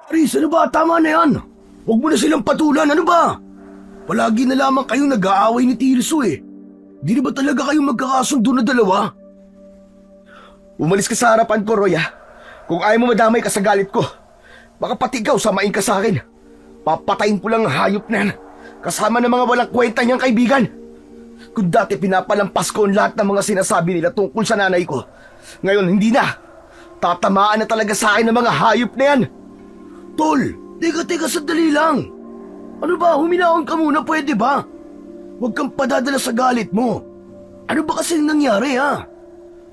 Aris, ano ba? Tama na yan. Huwag mo na silang patulan, ano ba? Palagi na lamang kayong nag-aaway ni Tirso eh. Di na ba talaga kayong magkakasundo na dalawa? Umalis ka sa harapan ko, Roy, ha? Kung ayaw mo madamay ka sa galit ko, baka pati ikaw samain ka sa akin. Papatayin ko lang ang hayop na yan, kasama ng mga walang kwenta niyang kaibigan. Kung dati pinapalampas ko ang lahat ng mga sinasabi nila tungkol sa nanay ko, ngayon hindi na. Tatamaan na talaga sa akin ng mga hayop na yan. Tol, teka sandali lang. Ano ba, huminaon ka muna, pwede ba? Huwag kang padadala sa galit mo. Ano ba kasi nangyari, ha?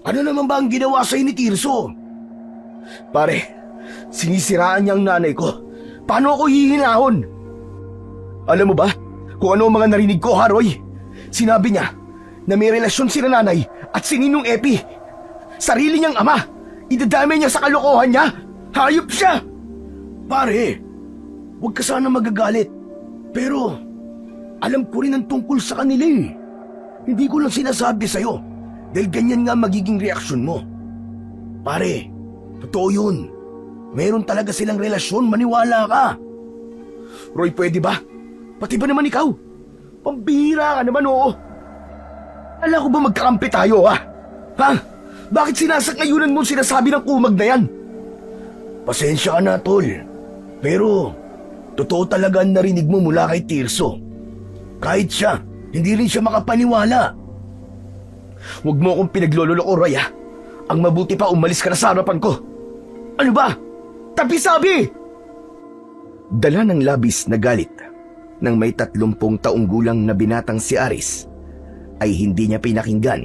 Ano naman ba ang ginawa sa'yo ni Tirso? Pare, sinisiraan niya ang nanay ko. Paano ako hihinahon? Alam mo ba kung ano ang mga narinig ko, Haroy? Sinabi niya na may relasyon si nanay at si Ninong Epi. Sarili niyang ama. Idadamay niya sa kalokohan niya. Hayop siya! Pare, huwag ka sana magagalit. Pero, alam ko rin ang tungkol sa kanila eh. Hindi ko lang sinasabi sa'yo dahil ganyan nga magiging reaksyon mo. Pare, totoo yun. Meron talaga silang relasyon, maniwala ka. Roy, pwede ba? Pati ba naman ikaw? Pambihira ka naman, oo. Alam ko ba magkakampi tayo, ha? Ha? Bakit sinasakayunan mo sinasabi ng kumag na yan? Pasensya ka na, tol. Pero, totoo talaga ang narinig mo mula kay Tirso. Kahit siya, hindi rin siya makapaniwala. Huwag mo akong pinaglololoko, Roy, ha? Ang mabuti pa umalis ka na sa harapan ko. Ano ba? Tapi sabi! Dala ng labis na galit nang may 30 taong gulang na binatang si Aris ay hindi niya pinakinggan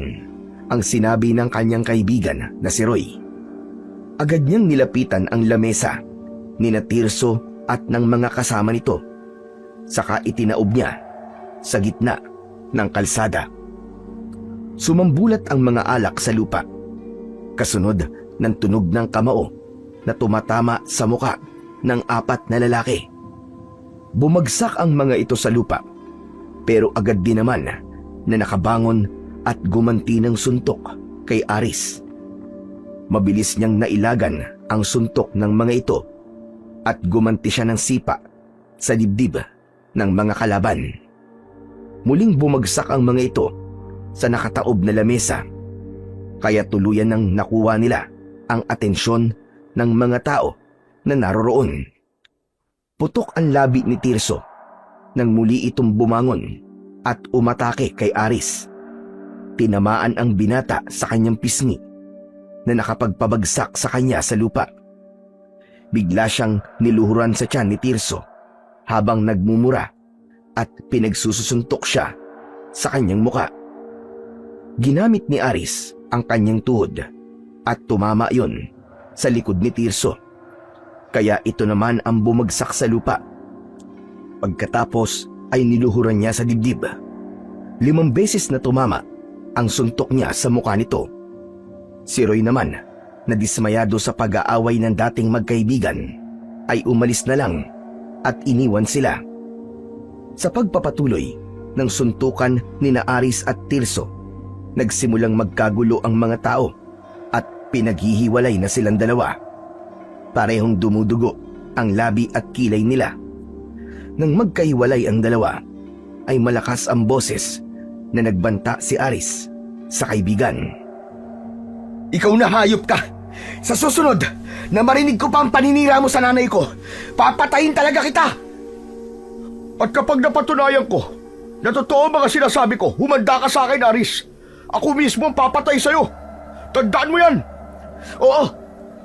ang sinabi ng kanyang kaibigan na si Roy. Agad niyang nilapitan ang lamesa ni Tirso at ng mga kasama nito. Saka itinaob niya sa gitna ng kalsada. Sumambulat ang mga alak sa lupa, kasunod ng tunog ng kamao na tumatama sa muka ng 4 na lalaki. Bumagsak ang mga ito sa lupa, pero agad din naman na nakabangon at gumanti ng suntok kay Aris. Mabilis niyang nailagan ang suntok ng mga ito at gumanti siya ng sipa sa dibdib ng mga kalaban. Muling bumagsak ang mga ito sa nakataob na lamesa, kaya tuluyan nang nakuha nila ang atensyon ng mga tao na naroroon. Putok ang labi ni Tirso nang muli itong bumangon at umatake kay Aris. Tinamaan ang binata sa kanyang pisngi na nakapagpabagsak sa kanya sa lupa. Bigla siyang niluhuran sa tiyan ni Tirso habang nagmumura at pinagsusuntok siya sa kanyang muka. Ginamit ni Aris ang kanyang tuhod at tumama yon sa likod ni Tirso, kaya ito naman ang bumagsak sa lupa. Pagkatapos ay niluhuran niya sa dibdib. 5 beses na tumama ang suntok niya sa mukha nito. Si Roy naman, na dismayado sa pag-aaway ng dating magkaibigan, ay umalis na lang at iniwan sila. Sa pagpapatuloy ng suntukan ni Aris at Tirso, nagsimulang magkagulo ang mga tao at pinaghihiwalay na silang dalawa. Parehong dumudugo ang labi at kilay nila. Nang magkahiwalay ang dalawa, ay malakas ang boses na nagbanta si Aris sa kaibigan. Ikaw na hayop ka! Sa susunod na marinig ko pa ang paninira mo sa nanay ko, papatayin talaga kita! At kapag napatunayan ko na totoo mga sinasabi ko, humanda ka sa akin, Aris. Ako mismo ang papatay sa'yo. Tandaan mo yan! Oo,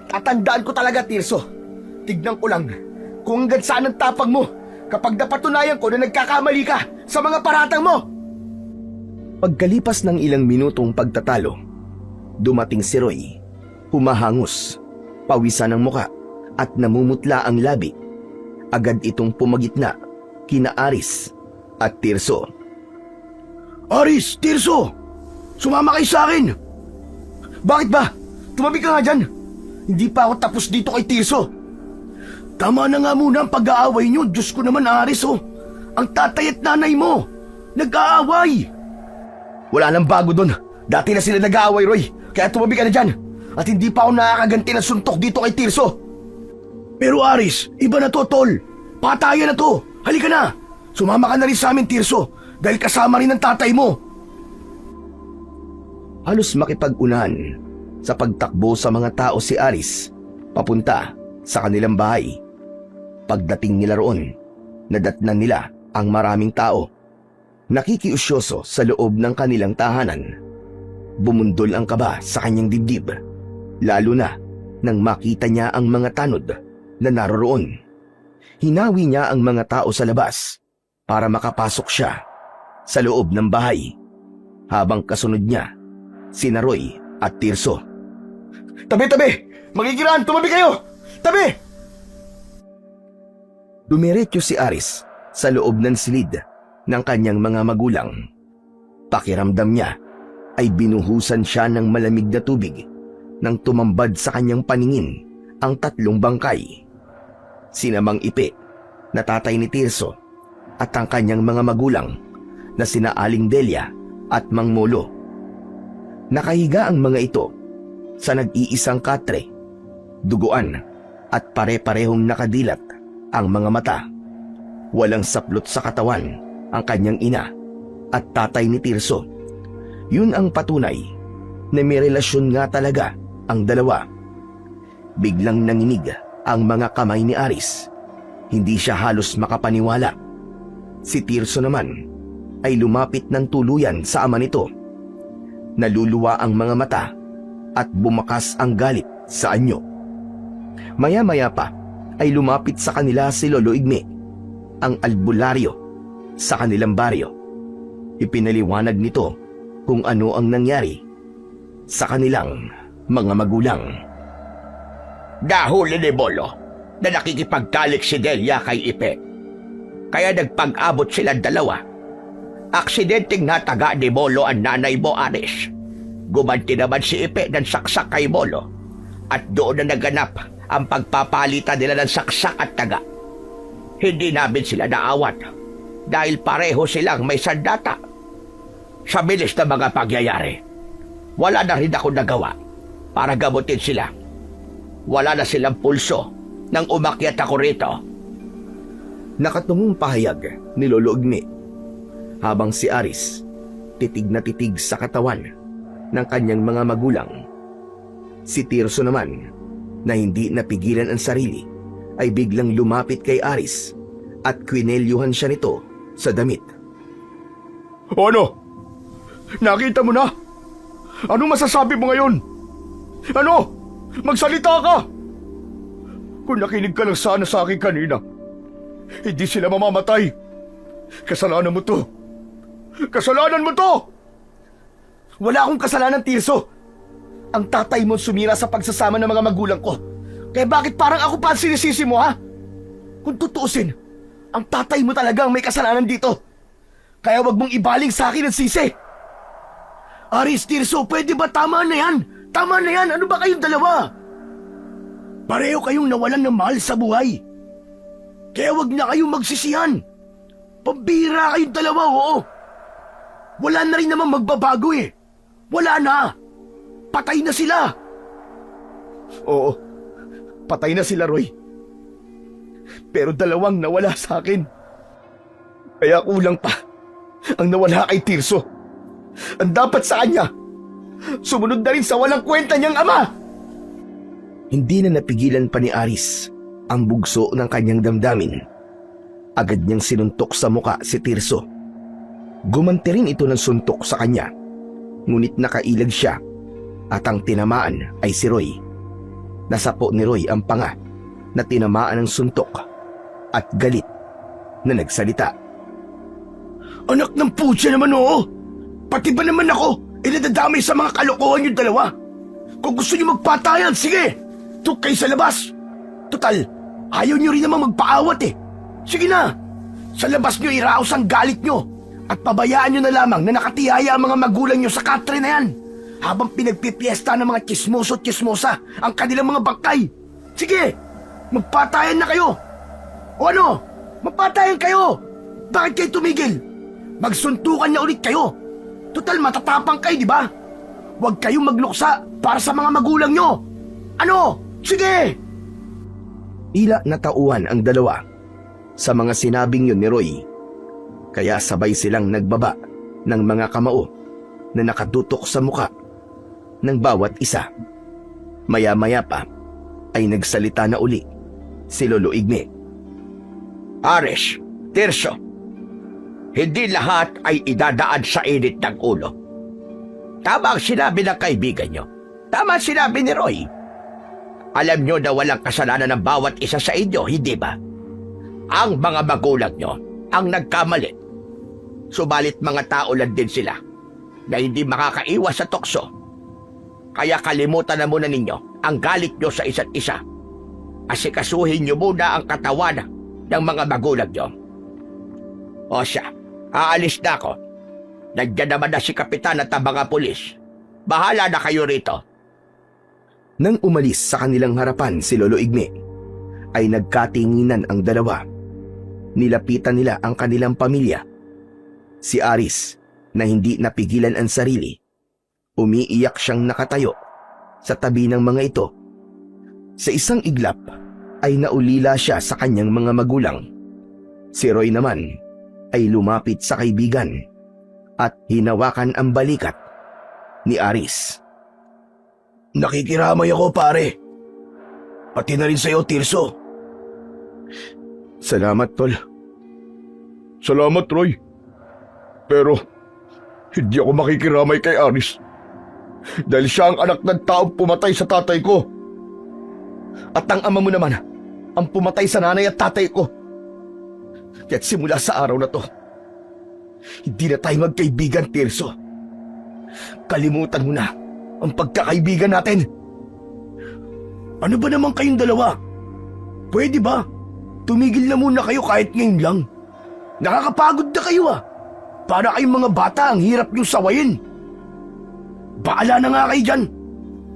tatandaan ko talaga, Tirso. Tignan ko lang kung hanggang saan ang tapang mo kapag napatunayan ko na nagkakamali ka sa mga paratang mo. Pagkalipas ng ilang minutong pagtatalo, dumating si Roy. Humahangos, pawisan ang muka at namumutla ang labi. Agad itong pumagitna kina Aris at Tirso. Aris, Tirso! Sumama kayo sa akin! Bakit ba? Tumabi ka nga dyan! Hindi pa ako tapos dito kay Tirso. Tama na nga muna ang pag-aaway nyo. Diyos ko naman, Aris, oh. Ang tatay at nanay mo nag-aaway. Wala nang bago doon. Dati na sila nag-aaway, Roy. Kaya tumabi ka na dyan. At hindi pa ako nakakaganti ng suntok dito kay Tirso. Pero Aris, iba na to, tol. Patayan na to. Halika na. Sumama ka na rin sa amin, Tirso, dahil kasama rin ng tatay mo. Halos makipag-unahan sa pagtakbo sa mga tao si Aris papunta sa kanilang bahay. Pagdating nila roon, nadatnan nila ang maraming tao. Nakikiusyoso sa loob ng kanilang tahanan. Bumundol ang kaba sa kanyang dibdib, lalo na nang makita niya ang mga tanod na naroroon. Hinawi niya ang mga tao sa labas para makapasok siya sa loob ng bahay, habang kasunod niya sina Roy at Tirso. Tabi! Magigiraan! Tumabi kayo! Tabi! Dumiretso si Aris sa loob ng silid ng kanyang mga magulang. Pakiramdam niya ay binuhusan siya ng malamig na tubig nang tumambad sa kanyang paningin ang 3 bangkay. Sina Mang Ipe, na tatay ni Tirso, at ang kanyang mga magulang na sina Aling Delia at Mang Molo. Nakahiga ang mga ito sa nag-iisang katre, duguan at pare-parehong nakadilat ang mga mata. Walang saplot sa katawan ang kanyang ina at tatay ni Tirso. Yun ang patunay na may relasyon nga talaga ang dalawa. Biglang nanginig ang mga kamay ni Aris. Hindi siya halos makapaniwala. Si Tirso naman ay lumapit ng tuluyan sa ama nito. Naluluwa ang mga mata at bumakas ang galit sa anyo. Maya-maya pa ay lumapit sa kanila si Lolo Igme, ang albularyo sa kanilang baryo. Ipinaliwanag nito kung ano ang nangyari sa kanilang mga magulang. Dahil ni Bolo na nakikipagtalik si Delia kay Ipe, kaya nagpag-abot silang dalawa. Aksidenteng nataga ni Bolo ang nanay mo, Aris. Gumanti naman si Ipe ng saksak kay Bolo, at doon na naganap ang pagpapalitan nila ng saksak at taga. Hindi namin sila naawat dahil pareho silang may sandata. Sa bilis na mga pagyayari, wala na rin ako nagawa para gamutin sila. Wala na silang pulso nang umakyat ako rito. Nakatungong pahayag ni Lolo Igme, habang si Aris titig na titig sa katawan ng kanyang mga magulang. Si Tirso naman, na hindi napigilan ang sarili, ay biglang lumapit kay Aris at kwinelyuhan siya nito sa damit. Ano? Nakita mo na? Ano masasabi mo ngayon? Ano? Magsalita ka! Kung nakinig ka lang sana sa akin kanina, hindi sila mamamatay. Kasalanan mo to. Kasalanan mo to! Wala akong kasalanan, Tirso. Ang tatay mo sumira sa pagsasama ng mga magulang ko. Kaya bakit parang ako pa ang sinisisi mo, ha? Kung tutuusin, ang tatay mo talaga ang may kasalanan dito. Kaya wag mong ibaling sa akin ang sisi. Aris, Tirso, pwede ba tama na yan? Tama na yan, ano ba kayong dalawa? Pareho kayong nawalan ng mahal sa buhay. Kaya wag na kayong magsisihan. Pambira kayong dalawa, oo. Wala na rin naman magbabago eh. Wala na. Patay na sila. Oo, patay na sila, Roy. Pero dalawang nawala sa akin. Kaya kulang pa ang nawala kay Tirso. Ang dapat sa kanya, sumunod na rin sa walang kwenta niyang ama. Hindi na napigilan pa ni Aris ang bugso ng kanyang damdamin. Agad niyang sinuntok sa muka si Tirso. Gumanti rin ito ng suntok sa kanya, ngunit nakailag siya at ang tinamaan ay si Roy. Nasapo ni Roy ang panga na tinamaan ng suntok at galit na nagsalita. Anak ng putya naman, oo! Pati ba naman ako nadadamay sa mga kalokohan yung dalawa? Kung gusto niyo magpatayan, sige! Tuk kayo sa labas! Total, ayaw niyo rin namang magpaawat eh. Sige na! Sa labas niyo iraos ang galit niyo at pabayaan niyo na lamang na nakatiyaya ang mga magulang niyo sa katre na yan habang pinagpipiesta ng mga chismoso at chismosa ang kanilang mga bangkay. Sige! Magpatayan na kayo! O ano? Magpatayan kayo! Bakit kayo tumigil? Magsuntukan na ulit kayo! Total, matatapang kayo, di ba? Huwag kayong magluksa para sa mga magulang nyo! Ano? Sige! Tila natauhan ang dalawa sa mga sinabing yun ni Roy, kaya sabay silang nagbaba ng mga kamao na nakatutok sa muka ng bawat isa. Maya-maya pa ay nagsalita na uli si Lolo Igme. Aris, Tirso, hindi lahat ay idadaan sa init ng ulo. Tama ang sinabi ng kaibigan nyo. Tama ang sinabi ni Roy. Alam nyo na walang kasalanan ng bawat isa sa inyo, hindi ba? Ang mga magulang nyo ang nagkamali. Subalit mga tao lang din sila na hindi makakaiwas sa tukso. Kaya kalimutan na muna ninyo ang galit nyo sa isa't isa. Asikasuhin nyo muna ang katawan ng mga magulang nyo. O siya, aalis na ako. Nandiyan naman na si Kapitan at ang mga pulis. Bahala na kayo rito. Nang umalis sa kanilang harapan si Lolo Igme, ay nagkatinginan ang dalawa. Nilapitan nila ang kanilang pamilya. Si Aris, na hindi napigilan ang sarili, umiiyak siyang nakatayo sa tabi ng mga ito. Sa isang iglap ay naulila siya sa kanyang mga magulang. Si Roy naman ay lumapit sa kaibigan at hinawakan ang balikat ni Aris. Nakikiramay ako, pare. Pati na rin sa'yo, Tirso. Salamat, Tol. Salamat, Roy. Pero, hindi ako makikiramay kay Aris. Dahil siya ang anak ng taong pumatay sa tatay ko. At ang ama mo naman, ang pumatay sa nanay at tatay ko. Kaya't simula sa araw na to, hindi na tayo magkaibigan, Tirso. Kalimutan mo na ang pagkakaibigan natin. Ano ba naman kayong dalawa? Pwede ba? Tumigil na muna kayo kahit ngayon lang. Nakakapagod na kayo ah. Para kayong mga bata, ang hirap niyong sawayin. Baala na nga kayo dyan.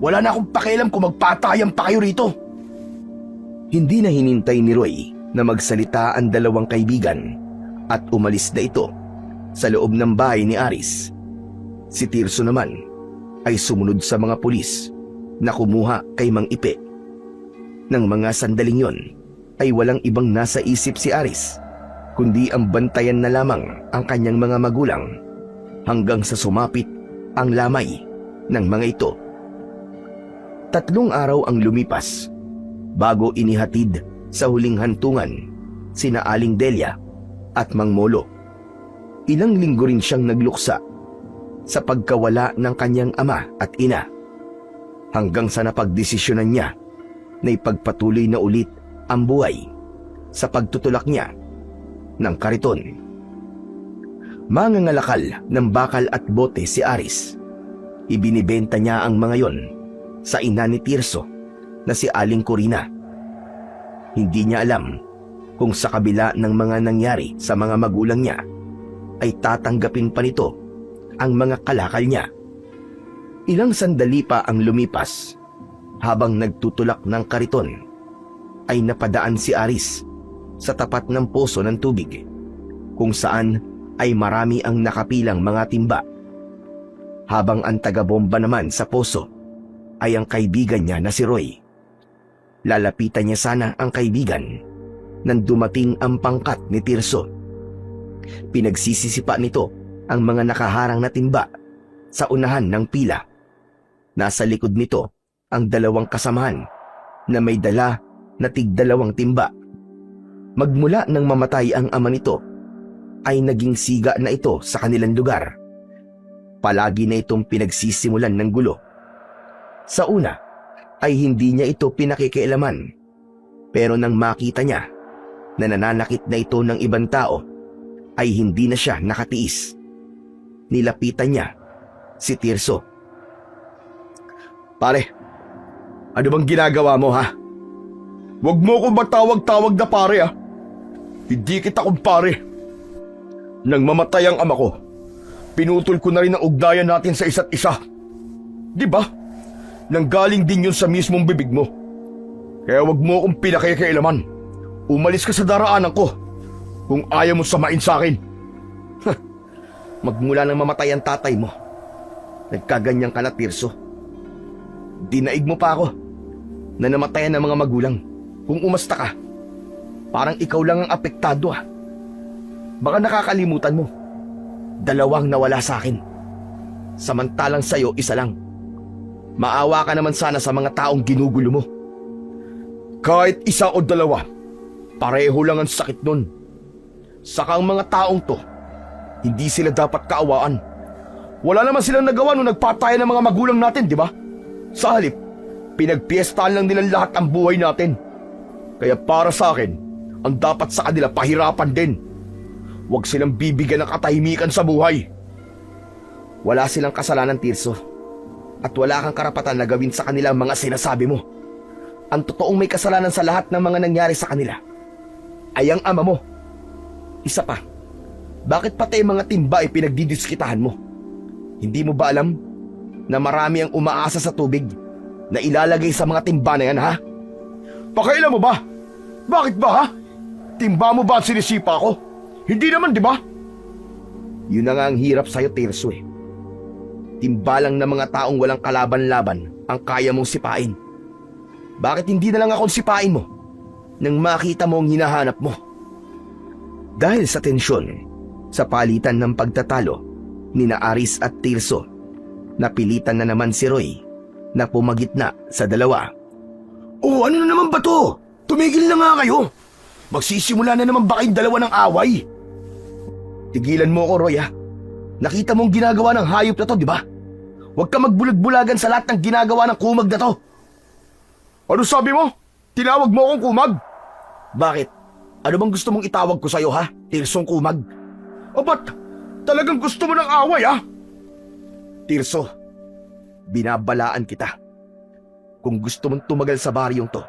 Wala na akong pakialam kung magpatayan pa kayo rito. Hindi na hinintay ni Roy na magsalita ang dalawang kaibigan at umalis na ito sa loob ng bahay ni Aris. Si Tirso naman ay sumunod sa mga pulis na kumuha kay Mang Ipe. Nang mga sandaling yon ay walang ibang nasa isip si Aris kundi ang bantayan na lamang ang kanyang mga magulang hanggang sa sumapit ang lamay ng mga ito. 3 araw ang lumipas bago inihatid sa huling hantungan sina Aling Delia at Mang Molo. Ilang linggo rin siyang nagluksa sa pagkawala ng kanyang ama at ina hanggang sa napagdesisyonan niya na ipagpatuloy na ulit ang buhay sa pagtutulak niya ng kariton. Mangangalakal ng bakal at bote si Aris. Ibinibenta niya ang mga yon sa ina ni Tirso na si Aling Corina. Hindi niya alam kung sa kabila ng mga nangyari sa mga magulang niya ay tatanggapin pa nito ang mga kalakal niya. Ilang sandali pa ang lumipas habang nagtutulak ng kariton ay napadaan si Aris sa tapat ng poso ng tubig kung saan ay marami ang nakapilang mga timba. Habang ang taga-bomba naman sa poso ay ang kaibigan niya na si Roy. Lalapitan niya sana ang kaibigan nang dumating ang pangkat ni Tirso. Pinagsisisipa nito ang mga nakaharang na timba sa unahan ng pila. Nasa likod nito ang 2 kasamahan na may dala na tig-2 timba. Magmula nang mamatay ang ama nito, ay naging siga na ito sa kanilang lugar. Palagi na itong pinagsisimulan ng gulo. Sa una, ay hindi niya ito pinakikialaman. Pero nang makita niya na nananakit na ito ng ibang tao, ay hindi na siya nakatiis. Nilapitan niya si Tirso. Pare, ano bang ginagawa mo, ha? Huwag mo akong matawag-tawag na pare, ha? Hindi kita kumpare. Nang mamatay ang ama ko, pinutol ko na rin ang ugnayan natin sa isa't isa. Di ba? Nanggaling din yun sa mismong bibig mo. Kaya huwag mo akong pinakikailaman. Umalis ka sa daraanan ko kung ayaw mo samain sa akin. Magmula nang mamatay ang tatay mo, nagkaganyan ka na, Tirso. Dinaig mo pa ako na namatayan ng mga magulang. kung umasta ka, parang ikaw lang ang apektado ah. Baka nakakalimutan mo, 2 nawala sa akin. Samantalang sa'yo, 1 lang. Maawa ka naman sana sa mga taong ginugulo mo. Kahit 1 o 2, pareho lang ang sakit nun. Saka ang mga taong to, hindi sila dapat kaawaan. Wala naman silang nagawa nung nagpatayan ng mga magulang natin, di ba? Sa halip, pinagpiestahan lang nilang lahat ang buhay natin. Kaya para sa akin, ang dapat sa kanila pahirapan din. Huwag silang bibigyan ng katahimikan sa buhay. Wala silang kasalanan, Tirso. At wala kang karapatan na gawin sa kanila ang mga sinasabi mo. Ang totoong may kasalanan sa lahat ng mga nangyari sa kanila ay ang ama mo. Isa pa, bakit pati mga timba ay pinagdidiskitahan mo? Hindi mo ba alam na marami ang umaasa sa tubig na ilalagay sa mga timba na yan, ha? Pakailan mo ba? Bakit ba, ha? Timba mo ba ang sinisipa ko? Hindi naman, di ba? Yun na nga ang hirap sa'yo, Tirso eh. Timba lang ng mga taong walang kalaban-laban ang kaya mong sipain. Bakit hindi na lang akong sipain mo nang makita mo ang hinahanap mo? Dahil sa tensyon, sa palitan ng pagtatalo ni Aris at Tirso, napilitan na naman si Roy na pumagitna sa dalawa. Oh, ano na naman ba to? Tumigil na nga kayo. Magsisimula na naman ba kayong dalawa ng away? Tigilan mo ako, Roy, ha? Nakita mong ginagawa ng hayop na to, di ba? Huwag ka magbulag-bulagan sa lahat ng ginagawa ng kumag na to. Ano sabi mo? Tinawag mo akong kumag? Bakit? Ano bang gusto mong itawag ko sa'yo, ha? Tirsong kumag? O ba't talagang gusto mo ng away, ha? Tirso, binabalaan kita. Kung gusto mong tumagal sa baryong to,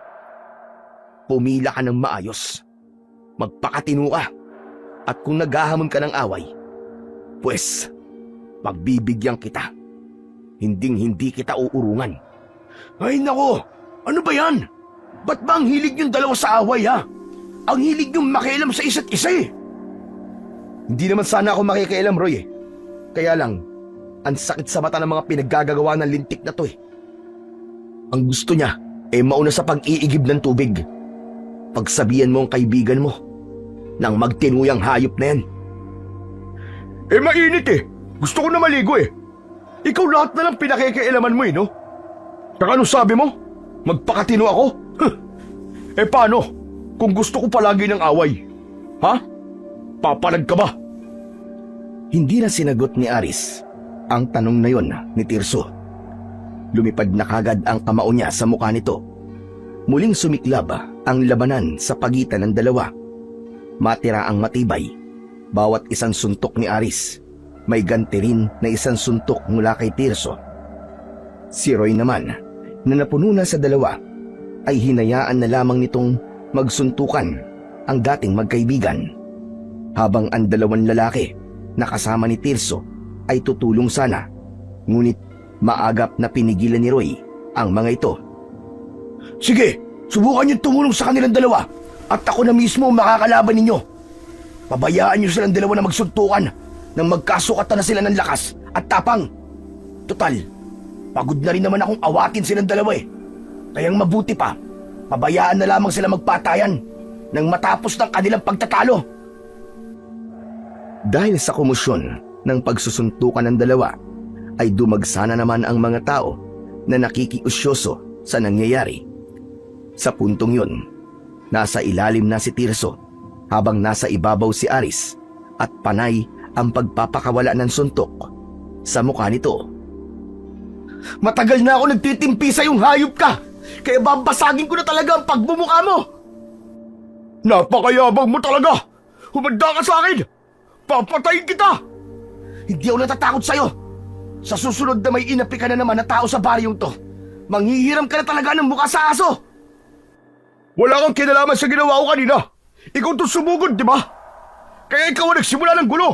pumila ka ng maayos. Magpakatino ka. At kung naghahamon ka ng away, pues, pagbibigyan kita. Hinding-hindi kita uurungan. Ay nako, ano ba yan? Ba't ba ang hilig yung dalawa sa away, ha? Ang hilig yung makialam sa isa't isa eh. Hindi naman sana ako makikialam, Roy eh. Kaya lang, ang sakit sa mata ng mga pinaggagawa ng lintik na to eh. Ang gusto niya ay mauna sa pag-iigib ng tubig. Pagsabihan mo ang kaibigan mo nang magtinuyang hayop na yan. Eh mainit eh. Gusto ko na maligo eh. Ikaw lahat na lang pinakikialaman mo eh, no? Saka ano sabi mo? Magpakatino ako? Huh. Eh paano kung gusto ko palagi ng away? Ha? Papalag ka ba? Hindi na sinagot ni Aris ang tanong na yon ni Tirso. Lumipad na kagad ang kamao niya sa mukha nito. Muling sumiklab ang labanan sa pagitan ng dalawa. Matira ang matibay. Bawat isang suntok ni Aris, may ganti rin na isang suntok mula kay Tirso. Si Roy naman, na napuno na sa dalawa, ay hinayaan na lamang nitong magsuntukan ang dating magkaibigan. Habang ang 2 lalaki na kasama ni Tirso ay tutulong sana, ngunit maagap na pinigilan ni Roy ang mga ito. Sige, subukan niyo tumulong sa kanilang dalawa at ako na mismo ang makakalaban ninyo. Pabayaan niyo silang dalawa na magsuntukan nang magkasukatan na sila ng lakas at tapang. Total, pagod na rin naman akong awatin silang dalawa eh. Kayang mabuti pa, pabayaan na lamang sila magpatayan nang matapos ng kanilang pagtatalo. Dahil sa komosyon ng pagsusuntukan ng dalawa, ay dumagsana naman ang mga tao na nakikiusyoso sa nangyayari. Sa puntong yun, nasa ilalim na si Tirso habang nasa ibabaw si Aris at panay ang pagpapakawala ng suntok sa mukha nito. Matagal na ako nagtitimpi sa yung hayop ka, kaya babasagin ko na talaga ang pagmumukha mo. Napakayabang mo talaga! Humanda ka sa akin! Papatayin kita! Hindi ako natatakot sa'yo. Sa susunod na may inapi ka na naman na tao sa baryong to, manghihiram ka na talaga ng mukha sa aso. Wala kang kinalaman sa ginawa ko kanina. Ikaw itong sumugod, di ba? Kaya ikaw ang nagsimula ng gulo.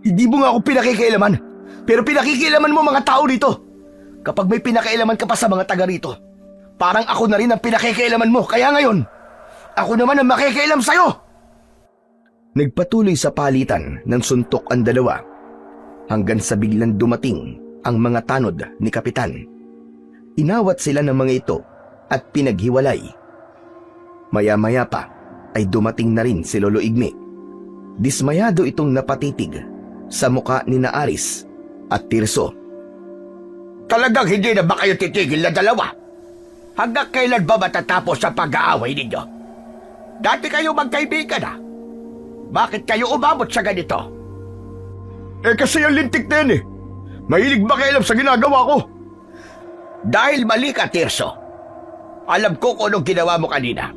Hindi mo nga ako pinakikialaman, pero pinakikialaman mo mga tao dito. Kapag may pinakialaman ka pa sa mga taga rito, parang ako na rin ang pinakikialaman mo. Kaya ngayon, ako naman ang makikialam sa'yo. Nagpatuloy sa palitan ng suntok ang dalawa hanggang sa biglang dumating ang mga tanod ni Kapitan. Inawat sila ng mga ito at pinaghiwalay Maya-maya pa ay dumating na rin si Lolo Igme. Dismayado itong napatitig sa muka ni na Aris at Tirso. Talagang hindi na ba kayo titigil na dalawa? Hanggang kailan ba matatapos sa pag-aaway ninyo? Dati kayo magkaibigan na. Bakit kayo umabot sa ganito? Kasi ang lintik na yan eh. Mahilig ba kayo sa ginagawa ko? Dahil mali ka, Tirso. Alam ko kung anong ginawa mo kanina.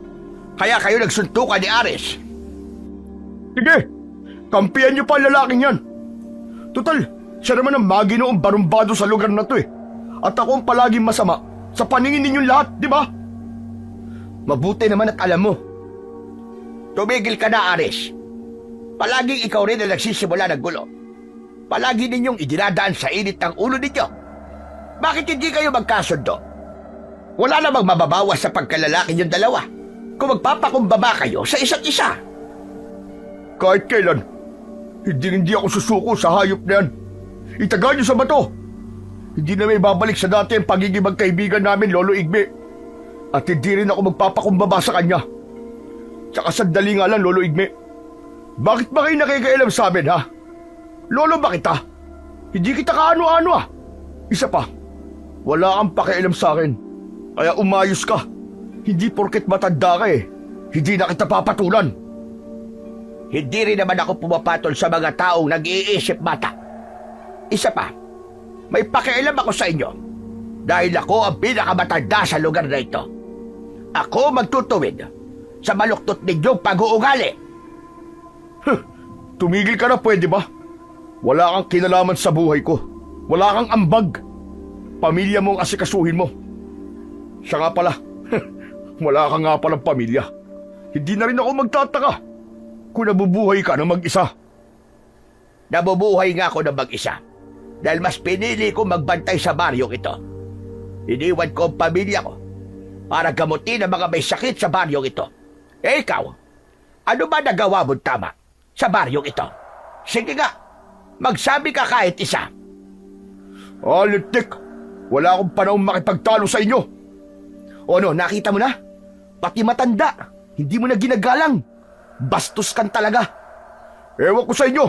Kaya kayo nagsuntukan ni Aris. Sige, kampiyan niyo pa ang lalaking yan. Total, siya naman ang maginoong barumbado sa lugar na to eh. At ako ang palaging masama sa paningin ninyong lahat, di ba? Mabuti naman at alam mo. Tumigil ka na, Aris. Palaging ikaw rin ang nagsisimula ng gulo. Palagi ninyong idinadaan sa init ng ulo ninyo. Bakit hindi kayo magkasundo? Wala namang mababawas sa pagkalalaki niyong dalawa kung magpapakumbaba kayo sa isa't isa. Kahit kailan, hindi ako susuko sa hayop na yan. Itaga niyo sa bato. Hindi na may babalik sa dati ang pagiging magkaibigan namin, Lolo Igme. At hindi rin ako magpapakumbaba sa kanya. Tsaka sandali nga lang, Lolo Igme. Bakit ba kayo nakikialam sa amin, ha? Lolo ba kita? Hindi kita kaano-ano, ah. Isa pa, wala kang pakialam sa akin. Kaya umayos ka. Hindi porket matanda ka eh. Hindi na kita papatulan. Hindi rin naman ako pumapatol sa mga taong nag-iisip mata. Isa pa, may pakialam ako sa inyo dahil ako ang pinakamatanda sa lugar na ito. Ako magtutuwid sa maluktot ninyong pag-uugali. Tumigil ka na, pwede ba? Wala kang kinalaman sa buhay ko. Wala kang ambag. Pamilya mo ang asikasuhin mo. Siya nga pala, wala ka nga palang pamilya. Hindi na rin ako magtataka kung nabubuhay ka ng mag-isa. Nabubuhay nga ako ng mag-isa dahil mas pinili ko magbantay sa baryong ito. Iniwan ko ang pamilya ko para gamutin ang mga may sakit sa baryong ito. Eh ikaw, ano ba nagawa mo tama sa baryong ito? Sige nga, magsabi ka kahit isa. Lintik, wala akong panahon makipagtalo sa inyo. O ano, nakita mo na? Pati matanda, hindi mo na ginagalang. Bastos kan talaga. Ewan ko sa inyo.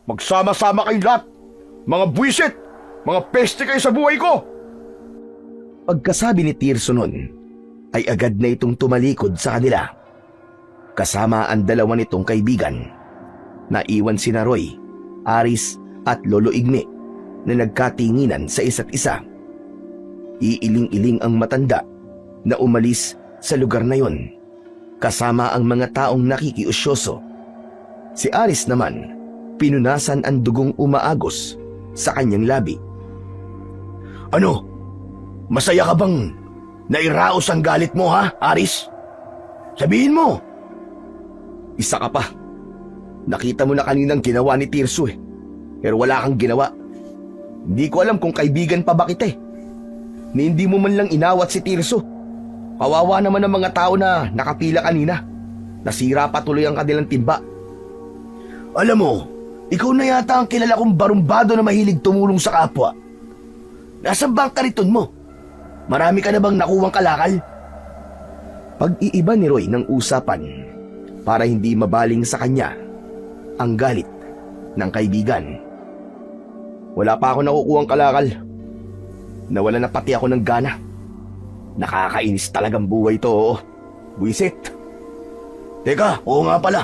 Magsama-sama kayong lahat. Mga buwisit, mga peste kayo sa buhay ko. Pagkasabi ni Tirso nun, ay agad na itong tumalikod sa kanila. Kasama ang dalawa nitong kaibigan. Naiwan sina Roy, Aris at Lolo Igme na nagkatinginan sa isa't isa. Iiling-iling ang matanda na umalis sa lugar na yon, kasama ang mga taong nakikiusyoso. Si Aris naman, pinunasan ang dugong umaagos sa kanyang labi. Ano? Masaya ka bang nairaos ang galit mo, ha, Aris? Sabihin mo. Isa ka pa. Nakita mo na kaninang ginawa ni Tirso eh. Pero wala kang ginawa. Hindi ko alam kung kaibigan pa ba kita eh. Ni hindi mo man lang inawat si Tirso. Kawawa naman ang mga tao na nakapila kanina. Nasira pa tuloy ang kanilang timba. Alam mo, ikaw na yata ang kilala kong barumbado na mahilig tumulong sa kapwa. Nasaan ba ang kariton mo? Marami ka na bang nakuwang kalakal? Pag-iiba ni Roy ng usapan para hindi mabaling sa kanya ang galit ng kaibigan. Wala pa ako nakukuhang kalakal. Nawala na pati ako ng gana. Nakakainis talagang buhay to, oo. Buisit. Teka, oo nga pala.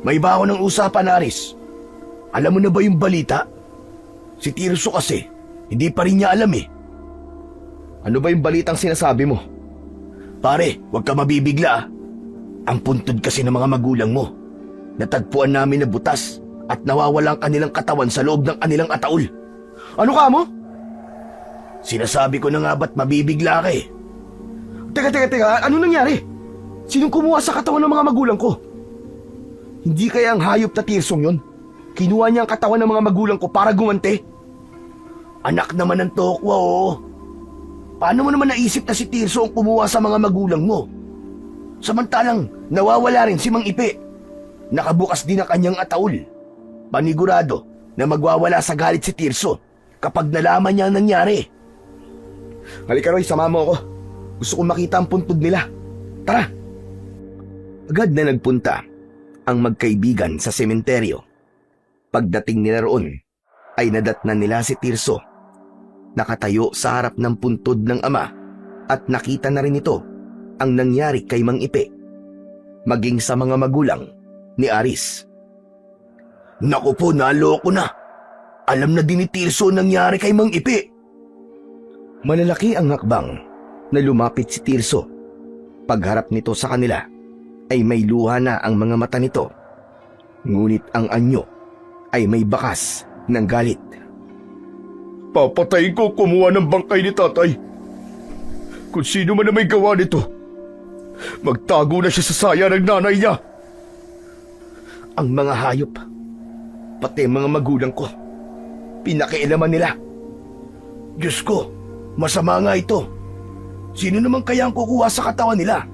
May iba ako ng usapan, Aris. Alam mo na ba yung balita? Si Tirso kasi, hindi pa rin niya alam eh. Ano ba yung balitang sinasabi mo? Pare, huwag ka mabibigla ah. Ang puntod kasi ng mga magulang mo. Natagpuan namin na butas at nawawala ang kanilang katawan sa loob ng kanilang ataol. Ano ka mo? Sinasabi ko na nga ba't mabibigla ka eh. Teka, ano nangyari? Sinong kumuha sa katawan ng mga magulang ko? Hindi kaya ang hayop na Tirsong yon? Kinuha niya ang katawan ng mga magulang ko para gumante? Anak naman ng tokwa, oo. Paano mo naman naisip na si Tirso ang kumuha sa mga magulang mo? Samantalang nawawala rin si Mang Ipe. Nakabukas din ang kanyang ataol. Panigurado na magwawala sa galit si Tirso kapag nalaman niya ang nangyari. Halika Roy, sama mo ako. Gusto kong makita ang puntod nila. Tara! Agad na nagpunta ang magkaibigan sa sementeryo. Pagdating nila roon, ay nadatnan nila si Tirso. Nakatayo sa harap ng puntod ng ama at nakita na rin ito ang nangyari kay Mang Ipe, maging sa mga magulang ni Aris. Naku po, naloko na. Alam na din ni Tirso ang nangyari kay Mang Ipe. Malalaki ang hakbang na lumapit si Tirso. Pagharap nito sa kanila, ay may luha na ang mga mata nito. Ngunit ang anyo ay may bakas ng galit. Papatayin ko kumuha ng bangkay ni tatay. Kung sino man na may gawa nito, magtago na siya sa saya ng nanay niya. Ang mga hayop, pati ang mga magulang ko, pinakialaman nila. Diyos ko, masama nga ito. Sino naman kaya ang kukuha sa katawan nila?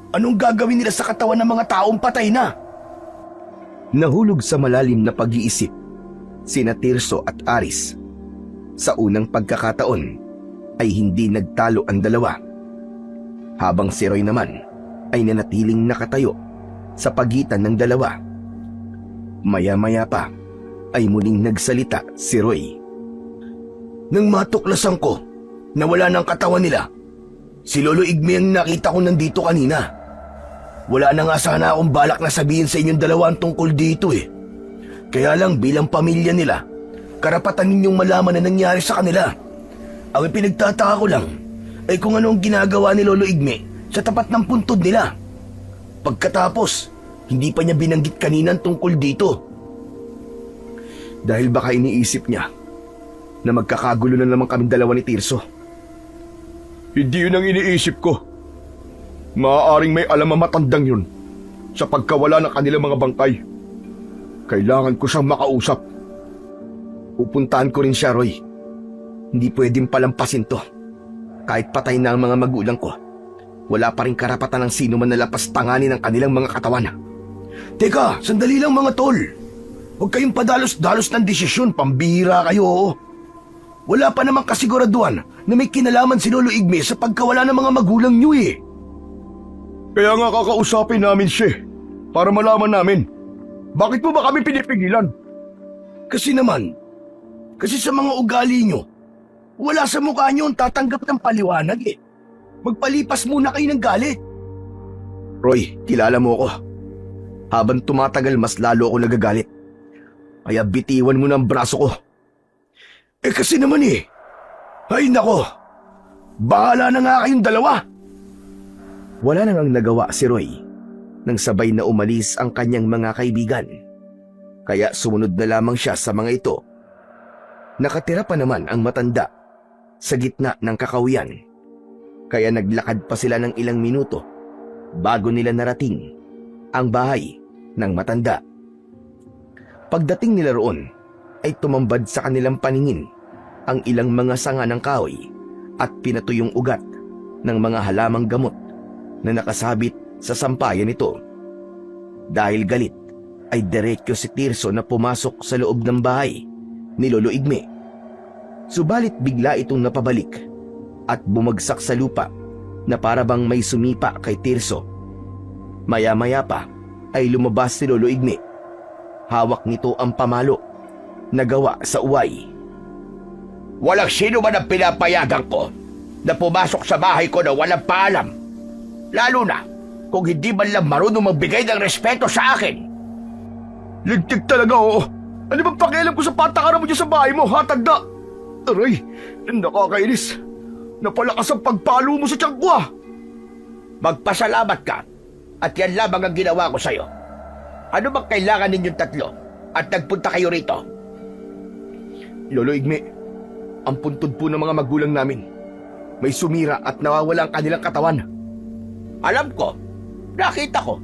Anong gagawin nila sa katawan ng mga taong patay na? Nahulog sa malalim na pag-iisip sina Tirso at Aris. Sa unang pagkakataon ay hindi nagtalo ang dalawa. Habang si Roy naman ay nanatiling nakatayo sa pagitan ng dalawa. Maya-maya pa ay muling nagsalita si Roy. Nang matuklasan ko na wala ng katawan nila, si Lolo Igme ang nakita ko nandito kanina. Wala na nga sana akong balak na sabihin sa inyong dalawa ang tungkol dito eh. Kaya lang bilang pamilya nila, karapatan ninyong malaman na nangyari sa kanila. Ang ipinagtataka ko lang ay kung ano ang ginagawa ni Lolo Igme sa tapat ng puntod nila. Pagkatapos, hindi pa niya binanggit kanina ang tungkol dito. Dahil baka iniisip niya na magkakagulo na naman kaming dalawa ni Tirso. Hindi yun ang iniisip ko. Maaaring may alam ang matandang yun sa pagkawala ng kanilang mga bangkay. Kailangan ko siyang makausap. Pupuntahan ko rin siya, Roy. Hindi pwedeng palampasin to. Kahit patay na ang mga magulang ko, wala pa rin karapatan ng sino man nalapastanganin ang kanilang mga katawan. Teka, sandali lang mga tol. Huwag kayong padalos-dalos ng desisyon, pambihira kayo. Wala pa namang kasiguraduhan na may kinalaman si Lolo Igme sa pagkawala ng mga magulang niyo eh. Kaya nga kakausapin namin siya para malaman namin. Bakit mo ba kami pinipigilan? Kasi sa mga ugali nyo, wala sa mukha nyo ang tatanggap ng paliwanag eh. Magpalipas muna kayo ng galit. Roy, kilala mo ako. Habang tumatagal, mas lalo ako nagagalit. Kaya bitiwan mo ng braso ko. Eh kasi naman eh. Ay nako, bahala na nga kayong dalawa. Wala nang ang nagawa si Roy nang sabay na umalis ang kanyang mga kaibigan. Kaya sumunod na lamang siya sa mga ito. Nakatira pa naman ang matanda sa gitna ng kakawiyan. Kaya naglakad pa sila ng ilang minuto bago nila narating ang bahay ng matanda. Pagdating nila roon ay tumambad sa kanilang paningin ang ilang mga sanga ng kahoy at pinatuyong ugat ng mga halamang gamot na nakasabit sa sampayan nito. Dahil galit ay diretso si Tirso na pumasok sa loob ng bahay ni Lolo Igme. Subalit bigla itong napabalik at bumagsak sa lupa na para bang may sumipa kay Tirso. Maya-maya pa ay lumabas si Lolo Igme. Hawak nito ang pamalo na gawa sa uway. Walang sino man ang pinapayagan ko na pumasok sa bahay ko na walang paalam. Lalo na kung hindi man lang marunong magbigay ng respeto sa akin. Ligtig talaga, oo. Ano bang pakialam ko sa patakaran mo dyan sa bahay mo, ha, tagda? Aray, nakakainis. Napalakas ang pagpalo mo sa tiyan ko, ah. Magpasalamat ka at yan lamang ang ginawa ko sa'yo. Ano bang kailangan ninyong tatlo at nagpunta kayo rito? Lolo Igme, ang puntod po ng mga magulang namin. May sumira at nawawala ang kanilang katawan. Alam ko, nakita ko.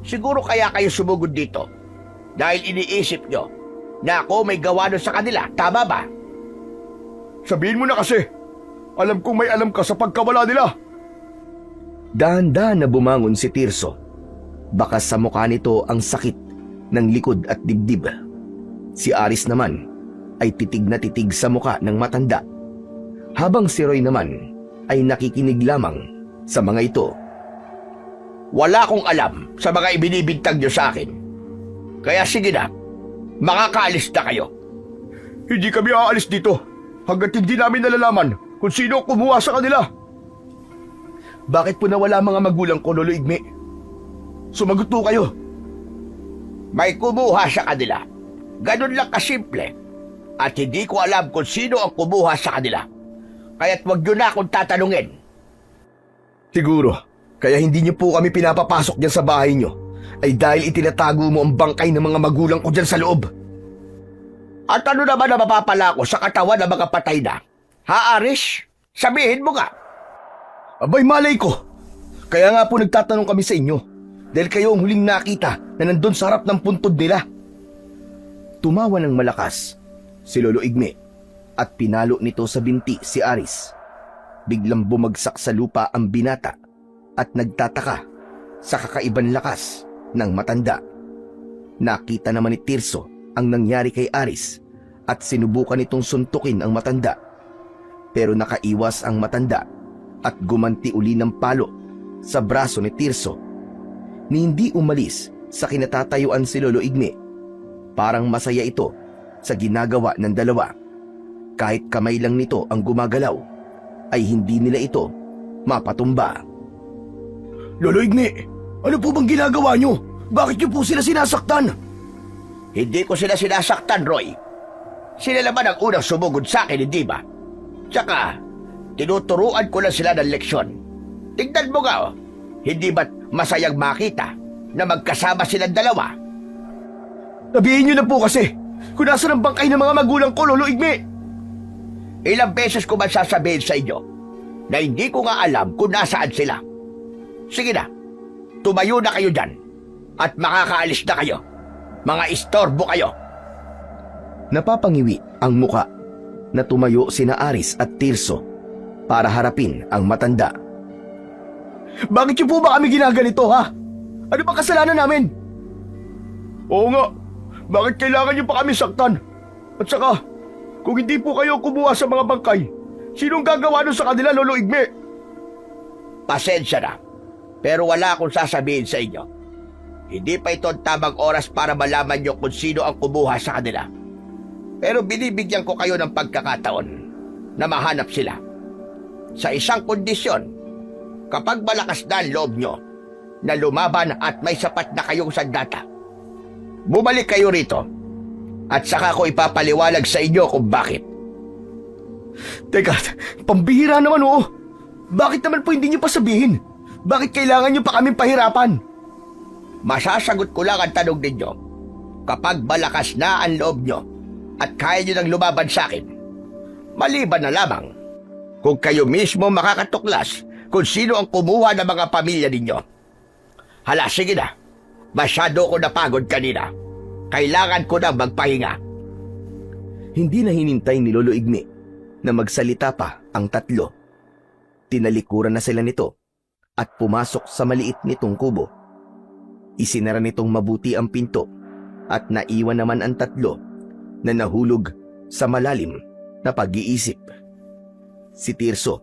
Siguro kaya kayo sumugod dito dahil iniisip nyo na ako may gawa nun sa kanila, tama ba? Sabihin mo na kasi. Alam kong may alam ka sa pagkawala nila. Dahan-dahan na bumangon si Tirso. Bakas sa mukha nito ang sakit ng likod at dibdib. Si Aris naman ay titig na titig sa mukha ng matanda. Habang si Roy naman ay nakikinig lamang sa mga ito. Wala akong alam sa mga ibinibintang niyo sa akin. Kaya sige na, makakaalis na kayo. Hindi kami aalis dito hanggat hindi namin nalalaman kung sino ang kumuha sa kanila. Bakit po nawala mga magulang ko, Lolo Igme? Sumagot po kayo. May kumuha sa kanila. Ganun lang kasimple. At hindi ko alam kung sino ang kumuha sa kanila. Kaya't wag niyo na akong tatanungin. Siguro, kaya hindi niyo po kami pinapapasok dyan sa bahay niyo ay dahil itinatago mo ang bangkay ng mga magulang ko dyan sa loob. At ano naman na mapapala ko sa katawan ng mga patay na? Ha, Aris? Sabihin mo nga. Abay, malay ko. Kaya nga po nagtatanong kami sa inyo dahil kayo ang huling nakita na nandun sa harap ng puntod nila. Tumawa ng malakas si Lolo Igme at pinalo nito sa binti si Aris. Biglang bumagsak sa lupa ang binata at nagtataka sa kakaiban lakas ng matanda. Nakita naman ni Tirso ang nangyari kay Aris at sinubukan nitong suntukin ang matanda. Pero nakaiwas ang matanda at gumanti uli ng palo sa braso ni Tirso. Ni hindi umalis sa kinatatayuan si Lolo Igme. Parang masaya ito sa ginagawa ng dalawa. Kahit kamay lang nito ang gumagalaw, ay hindi nila ito mapatumba. Lolo Igme, ano po bang ginagawa nyo? Bakit nyo po sila sinasaktan? Hindi ko sila sinasaktan, Roy. Sila naman ang unang sumugod sa akin, hindi ba? Tsaka, tinuturuan ko lang sila ng leksyon. Tignan mo nga, oh. Hindi ba't masayang makita na magkasama silang dalawa? Sabihin nyo na po kasi kung nasa ng bangkay ng mga magulang ko, Lolo Igme. Ilang beses ko man sasabihin sa inyo na hindi ko nga alam kung nasaan sila. Sige na, tumayo na kayo dyan at makakaalis na kayo. Mga istorbo kayo. Napapangiwi ang muka na tumayo sina Aris at Tirso para harapin ang matanda. Bakit nyo po ba kami ginaganito, ha? Ano ba kasalanan namin? Oo nga, bakit kailangan niyo pa kami saktan? At saka, kung hindi po kayo kumuha sa mga bangkay, sinong gagawa nun sa kanila, Lolo Igme? Pasensya na, pero wala akong sasabihin sa inyo. Hindi pa ito ang tamang oras para malaman nyo kung sino ang kumuha sa kanila. Pero binibigyan ko kayo ng pagkakataon na mahanap sila. Sa isang kondisyon, kapag malakas na ang loob nyo na lumaban at may sapat na kayong sandata, bumalik kayo rito at saka ko ipapaliwalag sa inyo kung bakit. Teka, pambihira naman, oo. Bakit naman po hindi nyo pa sabihin? Bakit kailangan nyo pa kaming pahirapan? Masasagot ko lang ang tanong ninyo. Kapag malakas na ang loob nyo at kaya nyo nang lumaban sa akin, maliban na lamang kung kayo mismo makakatuklas kung sino ang kumuha ng mga pamilya ninyo. Hala, sige na. Masyado ko napagod kanina. Kailangan ko na magpahinga. Hindi na hinintay ni Lolo Igme na magsalita pa ang tatlo. Tinalikuran na sila nito at pumasok sa maliit nitong kubo. Isinara nitong mabuti ang pinto at naiwan naman ang tatlo na nahulog sa malalim na pag-iisip. Si Tirso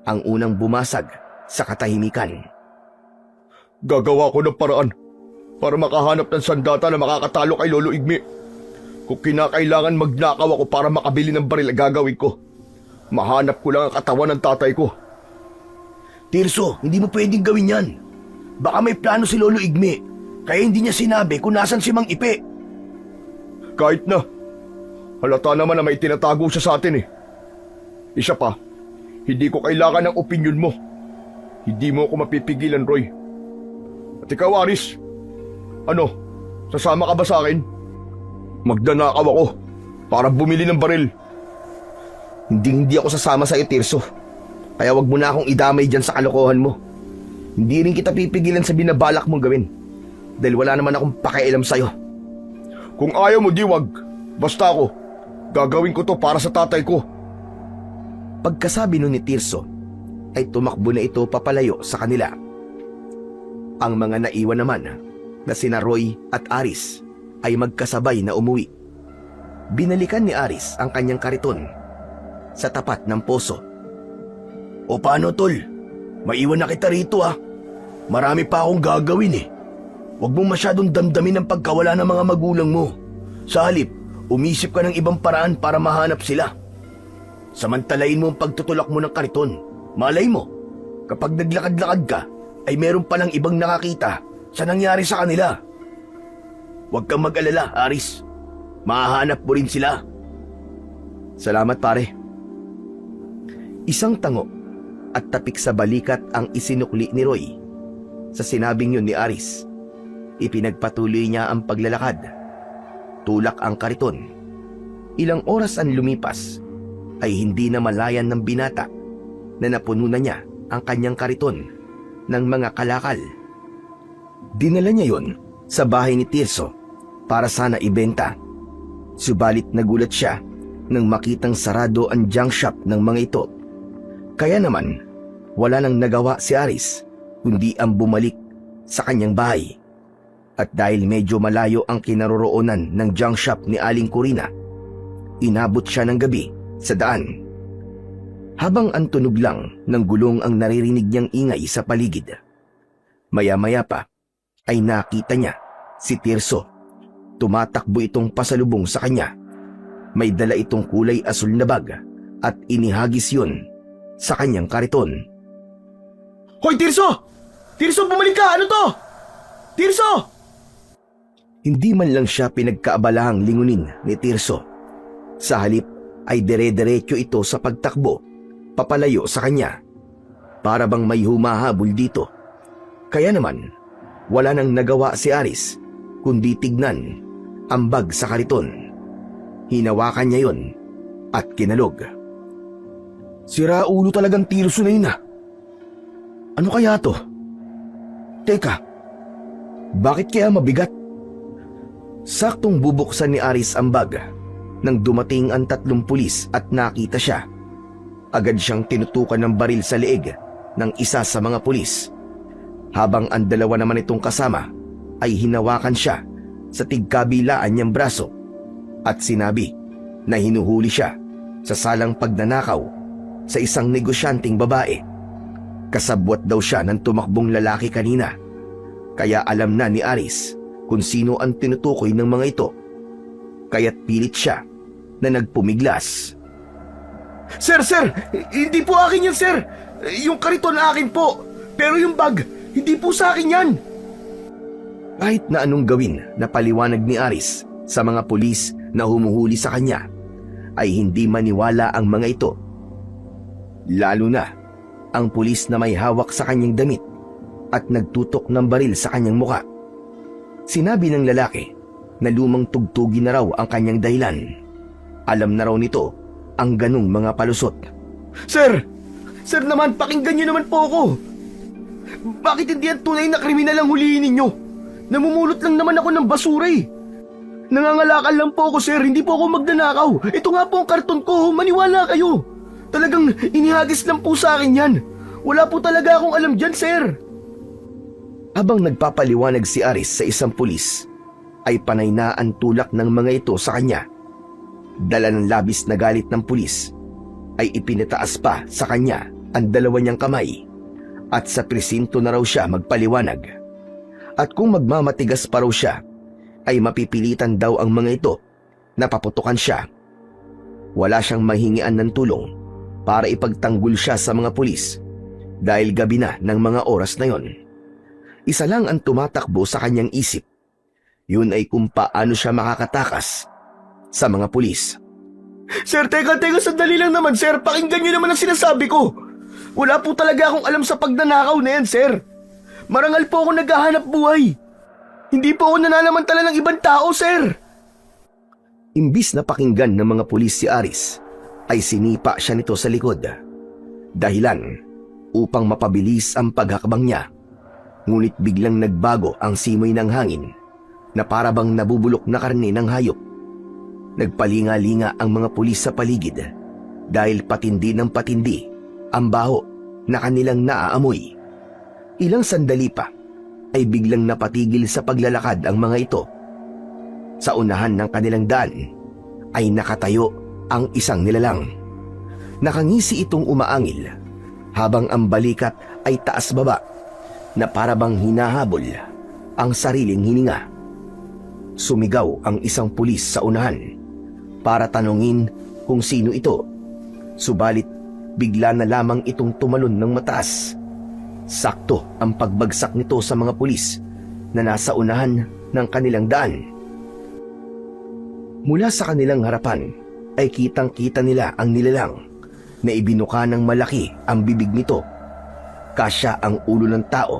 ang unang bumasag sa katahimikan. Gagawa ko ng paraan para makahanap ng sandata na makakatalo kay Lolo Igme. Kung kinakailangan magnakaw ako para makabili ng baril, gagawin ko. Mahanap ko lang ang katawan ng tatay ko. Tirso, hindi mo pwedeng gawin yan. Baka may plano si Lolo Igme, kaya hindi niya sinabi kung nasan si Mang Ipe. Kahit na, halata naman na may tinatago siya sa atin eh. Isa pa, hindi ko kailangan ng opinyon mo. Hindi mo ako mapipigilan, Roy. At ikaw, Aris, ano, sasama ka ba sa akin? Magdanakaw ako para bumili ng baril. Hindi ako sasama sa iyo, Tirso. Kaya wag mo na akong idamay dyan sa kalokohan mo. Hindi rin kita pipigilan sa binabalak mong gawin. Dahil wala naman akong pakialam sa'yo. Kung ayaw mo, di wag. Basta ako, gagawin ko to para sa tatay ko. Pagkasabi nun ni Tirso, ay tumakbo na ito papalayo sa kanila. Ang mga naiwan naman na sina Roy at Aris ay magkasabay na umuwi. Binalikan ni Aris ang kanyang kariton sa tapat ng poso. O paano, tol? Maiwan na kita rito, ha? Marami pa akong gagawin eh. Huwag mong masyadong damdamin ang pagkawala ng mga magulang mo. Sa halip, umisip ka ng ibang paraan para mahanap sila. Samantalain mo ang pagtutulak mo ng kariton. Malay mo, kapag naglakad-lakad ka, ay meron palang ibang nakakita sa nangyari sa kanila. Huwag kang mag-alala, Aris. Mahahanap mo rin sila. Salamat pare. Isang tango at tapik sa balikat ang isinukli ni Roy. Sa sinabing yun ni Aris, ipinagpatuloy niya ang paglalakad. Tulak ang kariton. Ilang oras ang lumipas ay hindi na malayan ng binata na napuno na niya ang kanyang kariton ng mga kalakal. Dinala niya yon sa bahay ni Tirso para sana ibenta. Subalit nagulat siya nang makitang sarado ang junk shop ng mga ito. Kaya naman, wala nang nagawa si Aris kundi ang bumalik sa kanyang bahay. At dahil medyo malayo ang kinaroroonan ng junk shop ni Aling Corina, inabot siya ng gabi sa daan. Habang ang tunog lang ng gulong ang naririnig niyang ingay sa paligid, maya-maya pa ay nakita niya si Tirso. Tumatakbo itong pasalubong sa kanya. May dala itong kulay asul na bag at inihagis yun sa kanyang kariton. Hoy, Tirso! Tirso, bumalik ka! Ano to? Tirso! Hindi man lang siya pinagkaabalahang lingunin ni Tirso. Sa halip ay dire-diretso ito sa pagtakbo, papalayo sa kanya. Para bang may humahabol dito. Kaya naman, wala nang nagawa si Aris kundi tignan ang bag sa kariton. Hinawakan niya yon at kinalog. Sira ulo talagang Tirso na yun ah. Ano kaya to? Teka, bakit kaya mabigat? Saktong bubuksan ni Aris ang bag nang dumating ang 3 pulis at nakita siya. Agad siyang tinutukan ng baril sa leeg ng isa sa mga pulis. Habang ang 2 naman itong kasama ay hinawakan siya sa tigkabilaan niyang braso at sinabi na hinuhuli siya sa salang pagnanakaw sa isang negosyanteng babae. Kasabwat daw siya ng tumakbong lalaki kanina, kaya alam na ni Aris kung sino ang tinutukoy ng mga ito. Kaya't pilit siya na nagpumiglas. Sir! Hindi po akin yan, sir! Yung kariton akin po, pero yung bag, hindi po sa akin yan! Kahit na anong gawin na paliwanag ni Aris sa mga pulis na humuhuli sa kanya, ay hindi maniwala ang mga ito. Lalo na ang pulis na may hawak sa kanyang damit at nagtutok ng baril sa kanyang muka. Sinabi ng lalaki na lumang tugtugin na raw ang kanyang dahilan. Alam na raw nito ang ganung mga palusot. Sir! Sir naman, pakinggan niyo naman po ako! Bakit hindi ang tunay na kriminal ang huliin ninyo? Namumulot lang naman ako ng basura eh. Nangangalakal lang po ako, sir. Hindi po ako magnanakaw. Ito nga po ang karton ko. Maniwala kayo. Talagang inihagis lang po sa akin yan. Wala po talaga akong alam dyan, sir. Habang nagpapaliwanag si Aris sa isang pulis, ay panay na ang tulak ng mga ito sa kanya. Dala ng labis na galit ng pulis, ay ipinataas pa sa kanya ang 2 niyang kamay. At sa presinto na raw siya magpaliwanag. At kung magmamatigas pa raw siya, ay mapipilitan daw ang mga ito na paputukan siya. Wala siyang mahingian ng tulong para ipagtanggol siya sa mga pulis dahil gabi na ng mga oras na yon. Isa lang ang tumatakbo sa kanyang isip. Yun ay kung paano siya makakatakas sa mga pulis. Sir, teka, sandali lang naman, sir. Pakinggan niyo naman ang sinasabi ko. Wala po talaga akong alam sa pagnanakaw na yan, sir. Marangal po ako naghahanap buhay. Hindi po ako nananamantala ng ibang tao, sir. Imbis na pakinggan ng mga pulis si Aris, ay sinipa siya nito sa likod. Dahilan upang mapabilis ang paghakbang niya. Ngunit biglang nagbago ang simoy ng hangin na para bang nabubulok na karne ng hayop. Nagpalinga-linga ang mga pulis sa paligid dahil patindi ng patindi ang baho na kanilang naaamoy. Ilang sandali pa ay biglang napatigil sa paglalakad ang mga ito. Sa unahan ng kanilang daan ay nakatayo ang isang nilalang. Nakangisi itong umaangil habang ang balikat ay taas-baba na parabang hinahabol ang sariling hininga. Sumigaw ang isang pulis sa unahan para tanungin kung sino ito. Subalit bigla na lamang itong tumalon ng mataas. Sakto ang pagbagsak nito sa mga pulis na nasa unahan ng kanilang daan. Mula sa kanilang harapan ay kitang-kita nila ang nilalang na ibinuka ng malaki ang bibig nito. Kasya ang ulo ng tao,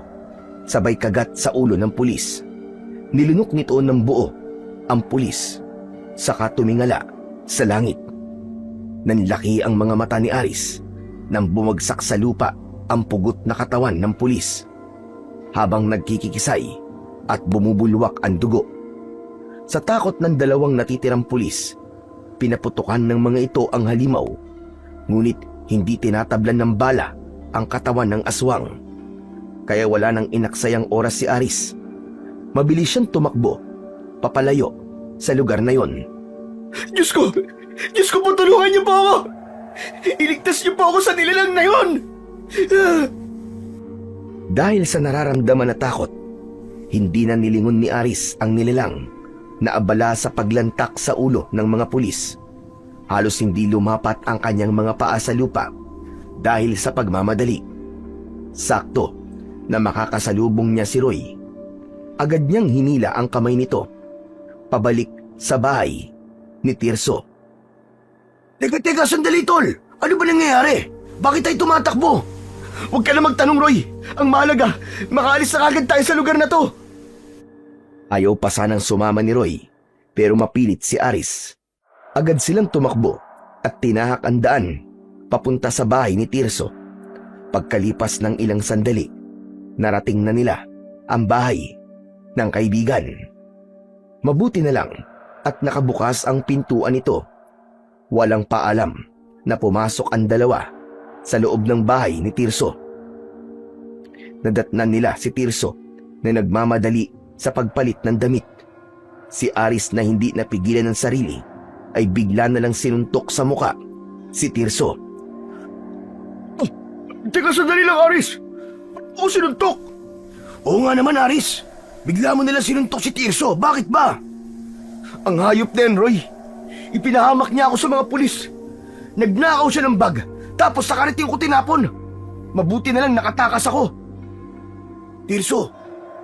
sabay kagat sa ulo ng pulis. Nilunok nito ng buo ang pulis, saka tumingala sa langit. Nanlaki ang mga mata ni Aris nang bumagsak sa lupa ang pugot na katawan ng pulis, habang nagkikikisay at bumubulwak ang dugo. Sa takot ng dalawang natitirang pulis, pinaputukan ng mga ito ang halimaw, ngunit hindi tinatablan ng bala ang katawan ng aswang. Kaya wala nang inaksayang oras si Aris. Mabilis siyang tumakbo papalayo sa lugar na yon. Diyos ko! Diyos ko po, tulungan niyo po ako! Iligtas niyo po ako sa nilalang na yon! Dahil sa nararamdaman na takot, hindi na nilingon ni Aris ang nilalang na abala sa paglantak sa ulo ng mga pulis. Halos hindi lumapat ang kanyang mga paa sa lupa dahil sa pagmamadali. Sakto na makakasalubong niya si Roy. Agad niyang hinila ang kamay nito pabalik sa bahay ni Tirso. Teka, sandali tol! Ano ba nangyayari? Bakit tayo tumatakbo? Huwag ka na magtanong, Roy. Ang mahalaga, makaalis na kagad tayo sa lugar na to. Ayaw pa sanang sumama ni Roy, pero mapilit si Aris. Agad silang tumakbo at tinahak ang daan papunta sa bahay ni Tirso. Pagkalipas ng ilang sandali, narating na nila ang bahay ng kaibigan. Mabuti na lang at nakabukas ang pintuan nito. Walang paalam na pumasok ang dalawa sa loob ng bahay ni Tirso. Nadatnan nila si Tirso na nagmamadali sa pagpalit ng damit. Si Aris na hindi napigilan ng sarili ay bigla na lang sinuntok sa muka si Tirso. Teka, sandali lang, Aris. Ba't mo sinuntok? Oo nga naman, Aris. Bigla mo nalang sinuntok si Tirso. Bakit ba? Ang hayop na yan, Roy. Ipinahamak niya ako sa mga pulis. Nagnakaw siya ng bag, tapos sa kariting ko tinapon. Mabuti na lang nakatakas ako. Tirso,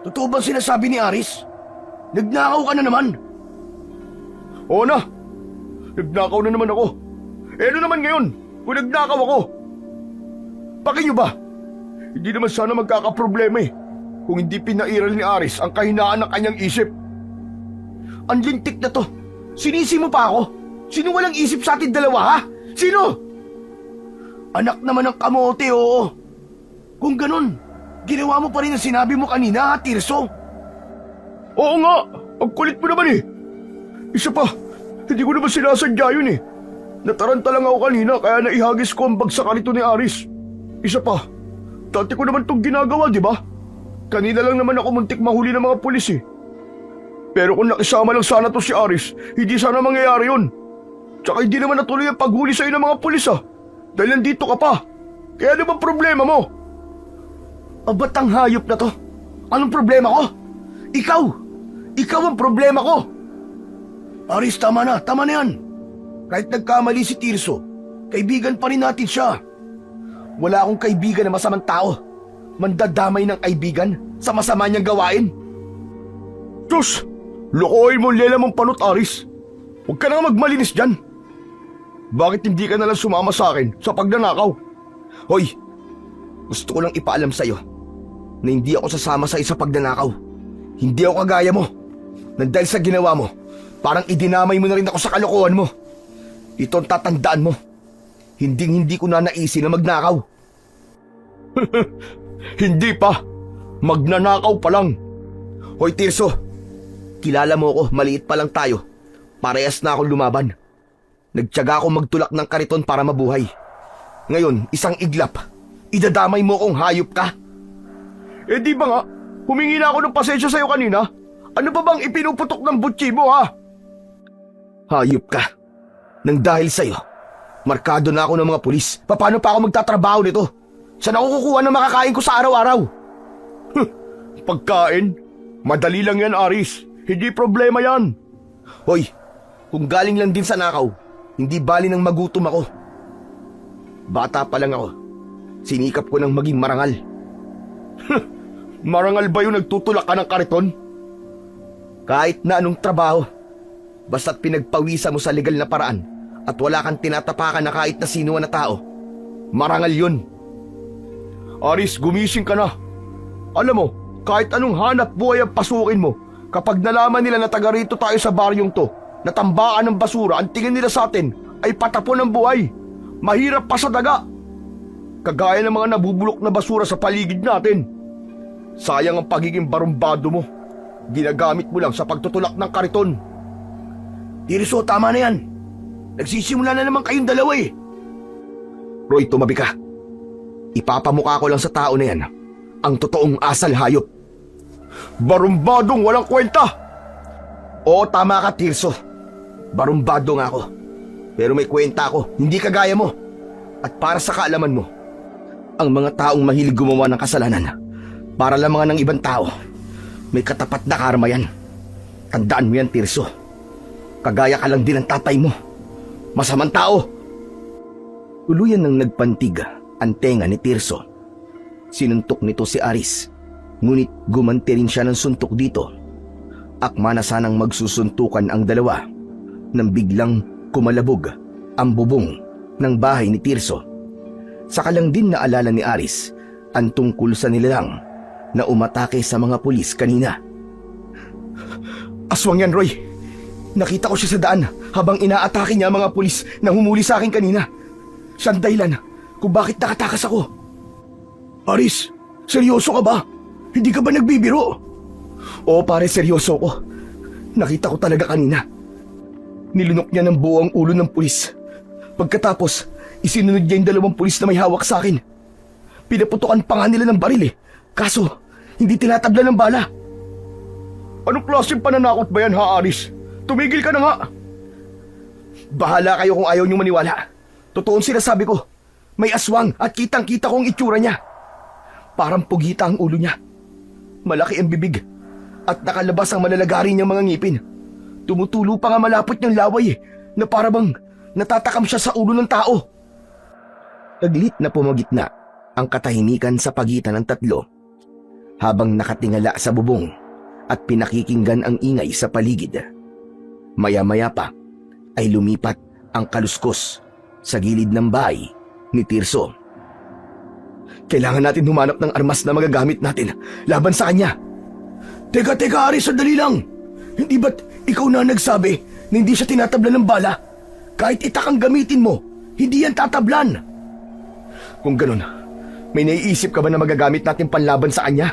totoo bang sinasabi ni Aris? Nagnakaw ka na naman. Oo na. Nagnakaw na naman ako. Eh ano naman ngayon kung nagnakaw ako? Pakin niyo ba? Hindi naman sana magkakaproblema eh kung hindi pinairal ni Aris ang kahinaan ng kanyang isip. Ang lintik na to. Sinisi mo pa ako? Sino walang isip sa atin dalawa, ha? Sino? Anak naman ng kamote, oo. Kung ganun, ginawa mo pa rin ang sinabi mo kanina, ha, Tirso? Oo nga, ang kulit mo naman eh. Isa pa, hindi ko naman sinasadya yun eh. Nataranta lang ako kanina kaya naihagis ko ang bagsakan nito ni Aris. Isa pa, dati ko naman itong ginagawa, di ba? Kanina lang naman ako muntik mahuli ng mga pulis eh. Pero kung nakisama lang sana to si Aris, hindi sana mangyayari yun. Tsaka hindi naman natuloy ang paghuli sa'yo ng mga pulis ah. Dahil nandito ka pa. Kaya ano ba problema mo? Ba't ang hayop na to? Anong problema ko? Ikaw! Ikaw ang problema ko! Aris, tama na yan. Kahit nagkamali si Tirso, kaibigan pa rin natin siya. Wala akong kaibigan na masamang tao. Mandadamay ng kaibigan sa masama niyang gawain. Diyos! Lokohin mo lela mong panot, Aris. Huwag ka na nga magmalinis dyan. Bakit hindi ka nalang sumama sa akin sa pagnanakaw? Hoy, gusto ko lang ipaalam sa'yo na hindi ako sasama sa isa pagnanakaw. Hindi ako kagaya mo. Na dahil sa ginawa mo, parang idinamay mo na rin ako sa kalokohan mo. Ito ang tatandaan mo. Hindi ko na naisin na magnakaw. Hindi pa. Magnanakaw pa lang. Hoy, Tirso. Kilala mo ako, maliit pa lang tayo. Parehas na akong lumaban. Nagtiyaga akong magtulak ng kariton para mabuhay. Ngayon, isang iglap. Idadamay mo kung hayop ka. Eh di ba nga, humingi na ako ng pasensya sa'yo kanina. Ano ba bang ipinuputok ng butsi mo ha? Hayop ka. Nang dahil sa'yo, markado na ako ng mga pulis. Paano pa ako magtatrabaho nito? Saan ako kukuha ng makakain ko sa araw-araw? Pagkain? Madali lang yan, Aris. Hindi problema yan. Hoy, kung galing lang din sa nakaw, hindi bali nang magutom ako. Bata pa lang ako. Sinikap ko ng maging marangal. Marangal ba yung nagtutulak ka ng kariton? Kahit na anong trabaho, basta't pinagpawisan mo sa legal na paraan at wala kang tinatapakan na kahit na sino na tao, marangal yun. Aris, gumising ka na. Alam mo, kahit anong hanap buhay ang pasukin mo, kapag nalaman nila na taga rito tayo sa baryong to, na tambaan ng basura, ang tingin nila sa atin ay patapon ng buhay. Mahirap pa sa daga. Kagaya ng mga nabubulok na basura sa paligid natin. Sayang ang pagiging barumbado mo. Ginagamit mo lang sa pagtutulak ng kariton. Tirso, tama na yan. Nagsisimula na naman kayong dalawa eh. Roy, tumabi ka. Ipapamukha ko lang sa tao na yan ang totoong asal hayop. Barumbadong walang kwenta! Oo, tama ka, Tirso. Barumbado nga ako. Pero may kwenta ako, hindi kagaya mo. At para sa kaalaman mo, ang mga taong mahilig gumawa ng kasalanan para lamang ng ibang tao, may katapat na karma yan. Tandaan mo yan, Tirso. Kagaya ka lang din ng tatay mo. Masamang tao. Tuluyan nang nagpantig ang tenga ni Tirso. Sinuntok nito si Aris, ngunit gumanti rin siya ng suntok dito. Akma na sanang magsusuntukan ang dalawa nang biglang kumalabog ang bubong ng bahay ni Tirso. Saka lang din naalala ni Aris ang tungkol sa nilalang na umatake sa mga pulis kanina. Aswang yan, Roy. Nakita ko siya sa daan habang inaatake niya ang mga pulis na humuli sa akin kanina. Siya ang dahilan kung bakit nakatakas ako. Aris, seryoso ka ba? Hindi ka ba nagbibiro? Oo pare, seryoso ko. Nakita ko talaga kanina. Nilunok niya ng buo ang ulo ng pulis. Pagkatapos, isinunod niya yung 2 pulis na may hawak sa akin. Pinaputukan pa nga nila ng baril eh. Kaso, hindi tinatabla ng bala. Anong klaseng pananakot ba yan, ha, Aris? Tumigil ka na nga! Bahala kayo kung ayaw niyong maniwala. Totoo ang sinasabi ko. May aswang at kitang-kita ko ang itsura niya. Parang pugita ang ulo niya. Malaki ang bibig at nakalabas ang malalagari niyang mga ngipin. Tumutulo pa nga malapot niyang laway na parabang natatakam siya sa ulo ng tao. Taglit na pumagitna ang katahimikan sa pagitan ng tatlo habang nakatingala sa bubong at pinakikinggan ang ingay sa paligid. Maya-maya pa ay lumipat ang kaluskos sa gilid ng bahay ni Tirso. Kailangan natin humanap ng armas na magagamit natin laban sa kanya. Teka, Aris, sandali lang. Hindi ba't ikaw na nagsabi na hindi siya tinatablan ng bala? Kahit itak ang gamitin mo, hindi yan tatablan. Kung ganun, may naiisip ka ba na magagamit natin panlaban sa kanya?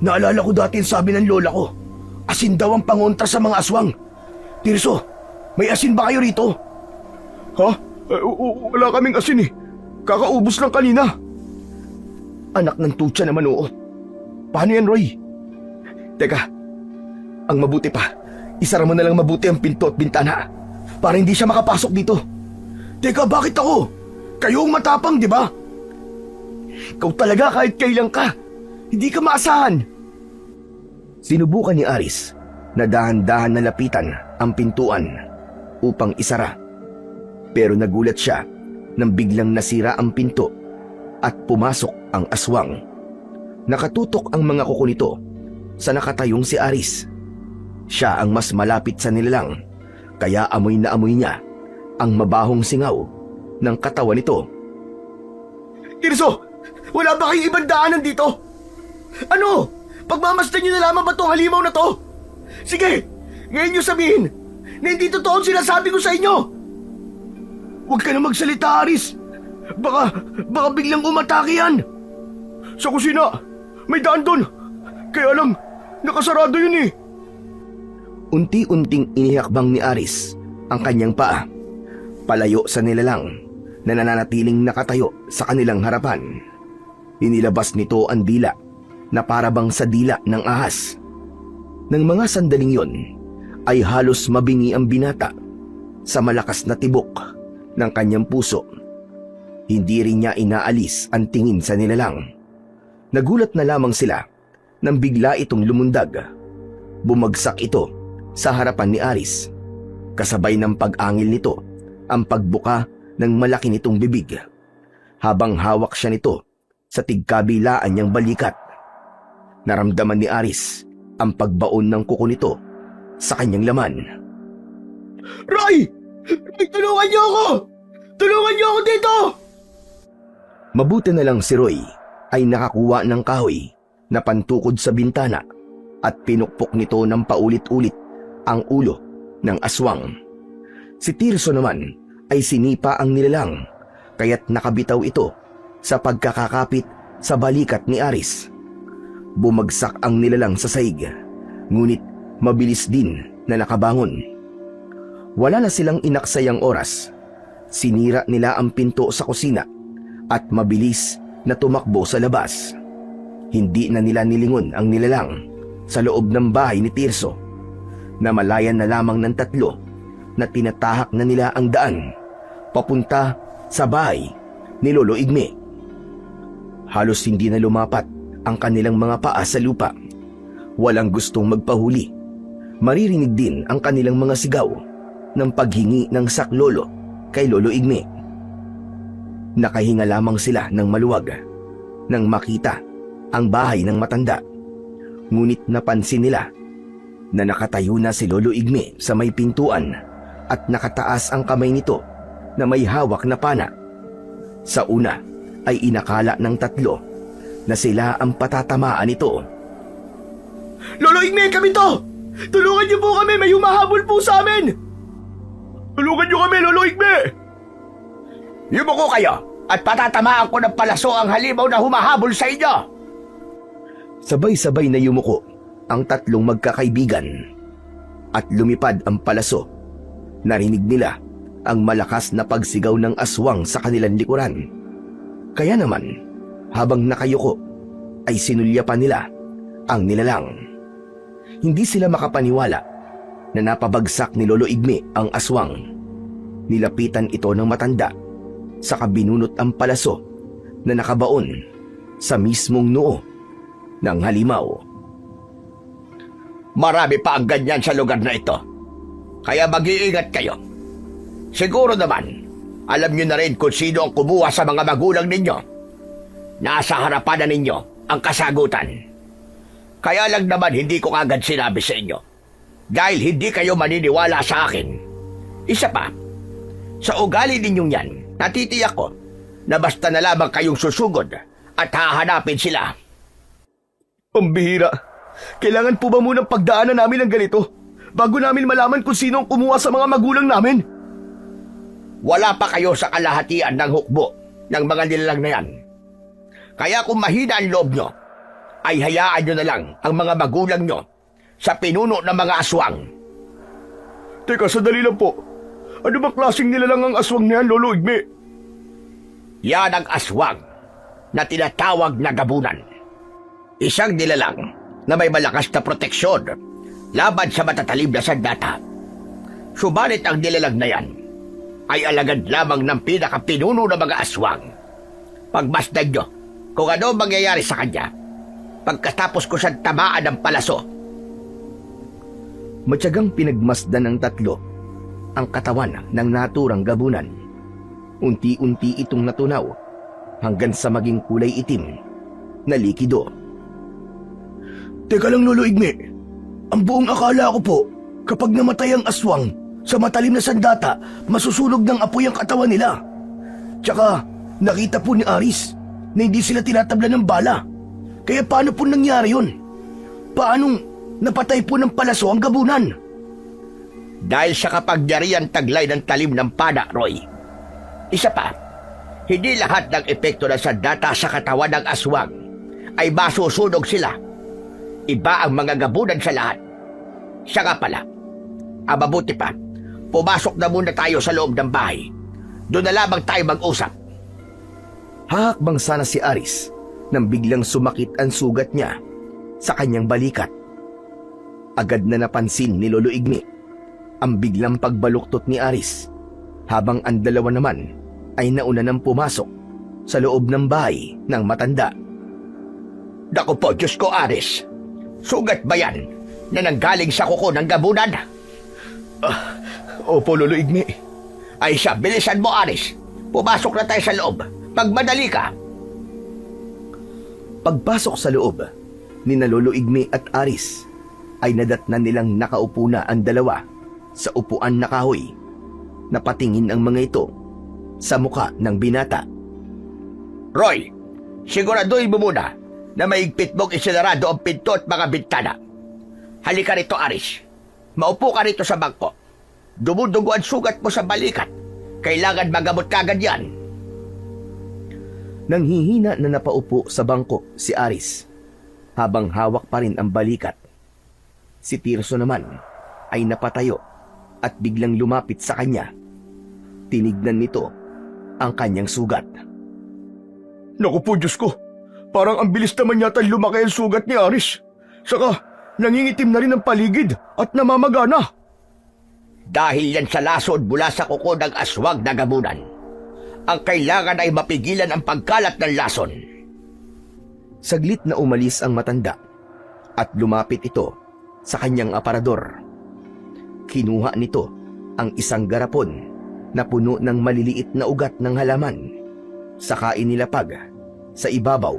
Naalala ko dati ang sabi ng lola ko, asin daw ang pangontra sa mga aswang. Tirso, may asin ba kayo rito? Ha? Wala kaming asin eh. Kakaubos lang kanina. Anak ng tutsa naman, oo. Paano yan, Roy? Teka, ang mabuti pa, isara mo na lang mabuti ang pinto at bintana para hindi siya makapasok dito. Teka, bakit ako? Kayo ang matapang, di ba? Ikaw talaga kahit kailan ka. Hindi ka maasahan. Sinubukan ni Aris na dahan-dahan na lapitan ang pintuan upang isara. Pero nagulat siya nang biglang nasira ang pinto at pumasok ang aswang. Nakatutok ang mga kuko nito sa nakatayong si Aris. Siya ang mas malapit sa nilalang, kaya amoy na amoy niya ang mabahong singaw ng katawan nito. Tirso, wala ba kayong ibang daanan dito? Ano? Pagmamasdan niyo na lamang ba tong halimaw na to? Sige, ngayon niyo sabihin na hindi totoo ang sinasabi ko sa inyo. Huwag ka na magsalita, Aris. Baka biglang umatake yan. Sa kusina, may daan doon. Kaya lang, nakasarado yun eh. Unti-unting inihakbang ni Aris ang kanyang paa, palayo sa nilalang na nananatiling nakatayo sa kanilang harapan. Inilabas nito ang dila na parabang sa dila ng ahas. Nang mga sandaling yon, ay halos mabingi ang binata sa malakas na tibok ng kanyang puso. Hindi rin niya inaalis ang tingin sa nilalang. Nagulat na lamang sila nang bigla itong lumundag. Bumagsak ito sa harapan ni Aris. Kasabay ng pag-angil nito ang pagbuka ng malaki nitong bibig, habang hawak siya nito sa tigkabilaan niyang balikat. Naramdaman ni Aris ang pagbaon ng kuko nito sa kanyang laman. Roy! Roy, tulungan niyo ako! Tulungan niyo ako dito! Mabuti na lang si Roy ay nakakuha ng kahoy na pantukod sa bintana at pinukpok nito ng paulit-ulit ang ulo ng aswang. Si Tirso naman ay sinipa ang nilalang, kaya't nakabitaw ito sa pagkakakapit sa balikat ni Aris. Bumagsak ang nilalang sa saig, ngunit mabilis din na nakabangon. Wala na silang inaksayang oras. Sinira nila ang pinto sa kusina at mabilis na tumakbo sa labas. Hindi na nila nilingon ang nilalang sa loob ng bahay ni Tirso. Namalayan na lamang ng tatlo na tinatahak na nila ang daan papunta sa bahay ni Lolo Igme. Halos hindi na lumapat ang kanilang mga paa sa lupa. Walang gustong magpahuli. Maririnig din ang kanilang mga sigaw ng paghingi ng saklolo kay Lolo Igme. Nakahinga lamang sila ng maluwag nang makita ang bahay ng matanda. Ngunit napansin nila na nakatayo na si Lolo Igme sa may pintuan at nakataas ang kamay nito na may hawak na pana. Sa una ay inakala ng tatlo na sila ang patatamaan nito. Lolo Igme, kami to! Tulungan niyo po kami! May humahabol po sa amin! Tulungan niyo kami, Lolo Igme! Yumuko kayo at patatamaan ko ng palaso ang halimaw na humahabol sa inyo! Sabay-sabay na yumuko ang tatlong magkakaibigan at lumipad ang palaso. Narinig nila ang malakas na pagsigaw ng aswang sa kanilang likuran. Kaya naman, habang nakayuko, ay sinulyapan nila ang nilalang. Hindi sila makapaniwala na napabagsak ni Lolo Igme ang aswang. Nilapitan ito ng matanda, saka binunot ang palaso na nakabaon sa mismong noo ng halimaw. Marami pa ang ganyan sa lugar na ito, kaya mag-iingat kayo. Siguro naman, alam niyo na rin kung sino ang kumuha sa mga magulang ninyo. Nasa harapan na ninyo ang kasagutan. Kaya lang naman hindi ko agad sinabi sa inyo, dahil hindi kayo maniniwala sa akin. Isa pa, sa ugali ninyong yan, natitiyak ko na basta na lamang kayong susugod at hahanapin sila. Pambihira. Kailangan po ba munang pagdaanan namin ng ganito bago namin malaman kung sino ang kumuha sa mga magulang namin? Wala pa kayo sa kalahatian ng hukbo ng mga nilalang na yan. Kaya kung mahina ang loob nyo, ay hayaan nyo na lang ang mga magulang nyo sa pinuno ng mga aswang. Teka, sandali lang po. Ano ba klaseng nilalang ang aswang niyan, Lolo Igme? Yan ang aswang na tinatawag na gabunan. Isang nilalang na may malakas na proteksyon laban sa matatalim na sandata. Subalit ang nilalang na yan ay alagad lamang ng pinakapinuno ng mga aswang. Pagmasdan nyo kung ano mangyayari sa kanya pagkatapos ko siyang tamaan ng palaso. Matyagang pinagmasdan ng tatlo ang katawan ng naturang gabunan. Unti-unti itong natunaw hanggang sa maging kulay itim na likido. Teka lang, Lolo Igme. Ang buong akala ko po, kapag namatay ang aswang sa matalim na sandata, masusunog ng apoy ang katawan nila. Tsaka, nakita po ni Aris na hindi sila tinatabla ng bala. Kaya paano po nangyari yun? Paanong napatay po ng palaso ang gabunan? Dahil sa kapagyarihan taglay ng talim ng pana, Roy. Isa pa, hindi lahat ng epekto ng sandata sa katawan ng aswang ay masusunog sila. Iba ang mga gabunan sa lahat. Siya nga pala, mabuti pa, pumasok na muna tayo sa loob ng bahay. Doon na lamang tayo mag-usap. Hahakbang sana si Aris nang biglang sumakit ang sugat niya sa kanyang balikat. Agad na napansin ni Lolo Igme ang biglang pagbaluktot ni Aris, habang ang dalawa naman ay nauna nang pumasok sa loob ng bahay ng matanda. Naku po, Diyos ko, Aris. Sugat ba yan na nanggaling sa kuko ng gabunan? Opo, Lolo Igme. Ay siya, bilisan mo, Aris. Pumasok na tayo sa loob. Magmadali ka. Pagpasok sa loob, nina Lolo Igme at Aris ay nadatnan nilang nakaupo na ang dalawa sa upuan na kahoy. Napatingin ang mga ito sa muka ng binata. Roy, siguraduhin mo muna na maigpit mong isinarado ang pinto at mga bintana. Halika rito, Aris. Maupo ka rito sa bangko. Dumudugo ang sugat mo sa balikat. Kailangan magamot kagad yan. Nanghihina na napaupo sa bangko si Aris habang hawak pa rin ang balikat. Si Tirso naman ay napatayo at biglang lumapit sa kanya. Tinignan nito ang kanyang sugat. Naku po, Diyos ko. Parang ang bilis naman yata lumaki ang sugat ni Aris. Saka, nangingitim na rin ang paligid at namamagana. Dahil yan sa lason mula sa kuko ng aswang na gabunan. Ang kailangan ay mapigilan ang pagkalat ng lason. Saglit na umalis ang matanda at lumapit ito sa kanyang aparador. Kinuha nito ang isang garapon na puno ng maliliit na ugat ng halaman. Saka inilapag sa ibabaw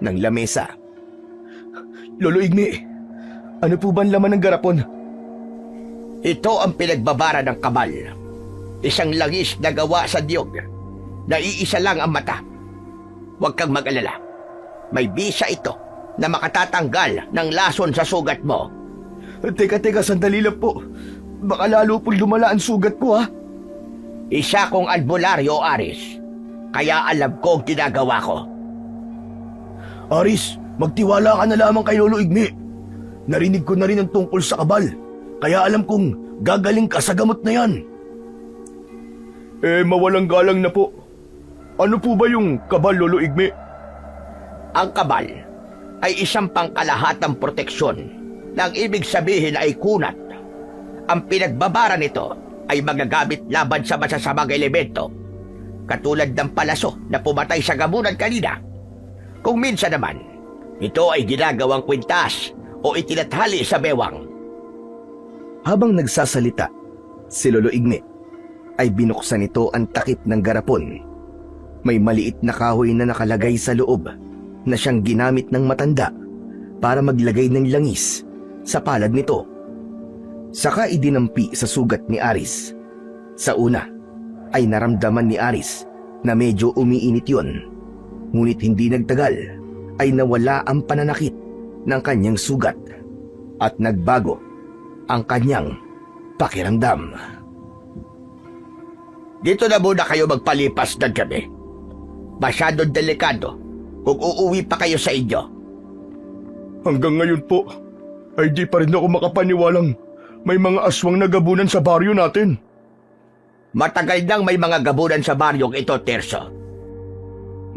ng lamesa. Lolo Igme, ano po ba ang laman ng garapon? Ito ang pinagbabara ng kabal. Isang langis na gawa sa diyog. Naiisa lang ang mata. Huwag kang mag-alala. May bisa ito na makatatanggal ng lason sa sugat mo. Teka, sandali lang po. Baka lalo pong lumala ang sugat ko, ha? Isa kong albularyo, Aris. Kaya alam ko ang ginagawa ko. Aris, magtiwala ka na lamang kay Lolo Igme. Narinig ko na rin ang tungkol sa kabal. Kaya alam kong gagaling ka sa gamot na yan. Mawalang galang na po. Ano po ba yung kabal, Lolo Igme? Ang kabal ay isang pangkalahatang proteksyon na ang ibig sabihin ay kunat. Ang pinagbabara nito ay magagamit laban sa masasamang elemento, katulad ng palaso na pumatay sa gabunan kanina. Kung minsan naman, ito ay ginagawang kwintas o itinathali sa bewang. Habang nagsasalita, si Lolo Igme ay binuksan nito ang takip ng garapon. May maliit na kahoy na nakalagay sa loob na siyang ginamit ng matanda para maglagay ng langis sa palad nito. Saka idinampi sa sugat ni Aris. Sa una ay naramdaman ni Aris na medyo umiinit yon. Ngunit hindi nagtagal ay nawala ang pananakit ng kanyang sugat at nagbago ang kanyang pakiramdam. Dito na muna kayo magpalipas ng gabi. Masyadong delikado kung uuwi pa kayo sa inyo. Hanggang ngayon po, ay di pa rin ako makapaniwalang may mga aswang na gabunan sa baryo natin. Matagal nang may mga gabunan sa baryong ito, Tirso.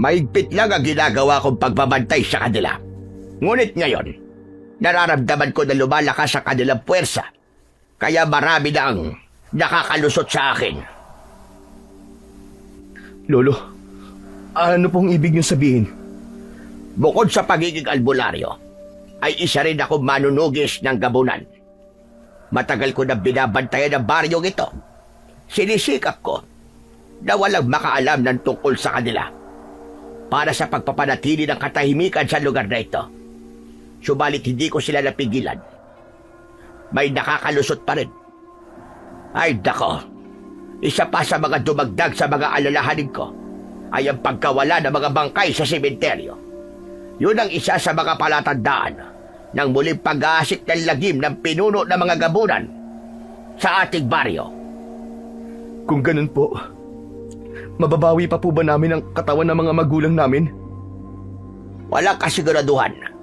Maigpit lang ang ginagawa kong pagbabantay sa kanila. Ngunit ngayon, nararamdaman ko na lumalakas sa kanilang puwersa. Kaya marami na ang nakakalusot sa akin. Lolo, ano pong ibig niyong sabihin? Bukod sa pagiging albularyo, ay isa rin akong manunugis ng gabunan. Matagal ko na binabantayan ang baryong ito. Sinisikap ko na walang makaalam ng tungkol sa kanila para sa pagpapanatili ng katahimikan sa lugar na ito. Subalit hindi ko sila napigilan. May nakakalusot pa rin. Ay dako, isa pa sa mga dumagdag sa mga alalahanin ko ay ang pagkawala ng mga bangkay sa sementeryo. Yun ang isa sa mga palatandaan ng muling pag-aasik ng lagim ng pinuno ng mga gabunan sa ating baryo. Kung ganun po, mababawi pa po ba namin ang katawan ng mga magulang namin? Walang kasiguraduhan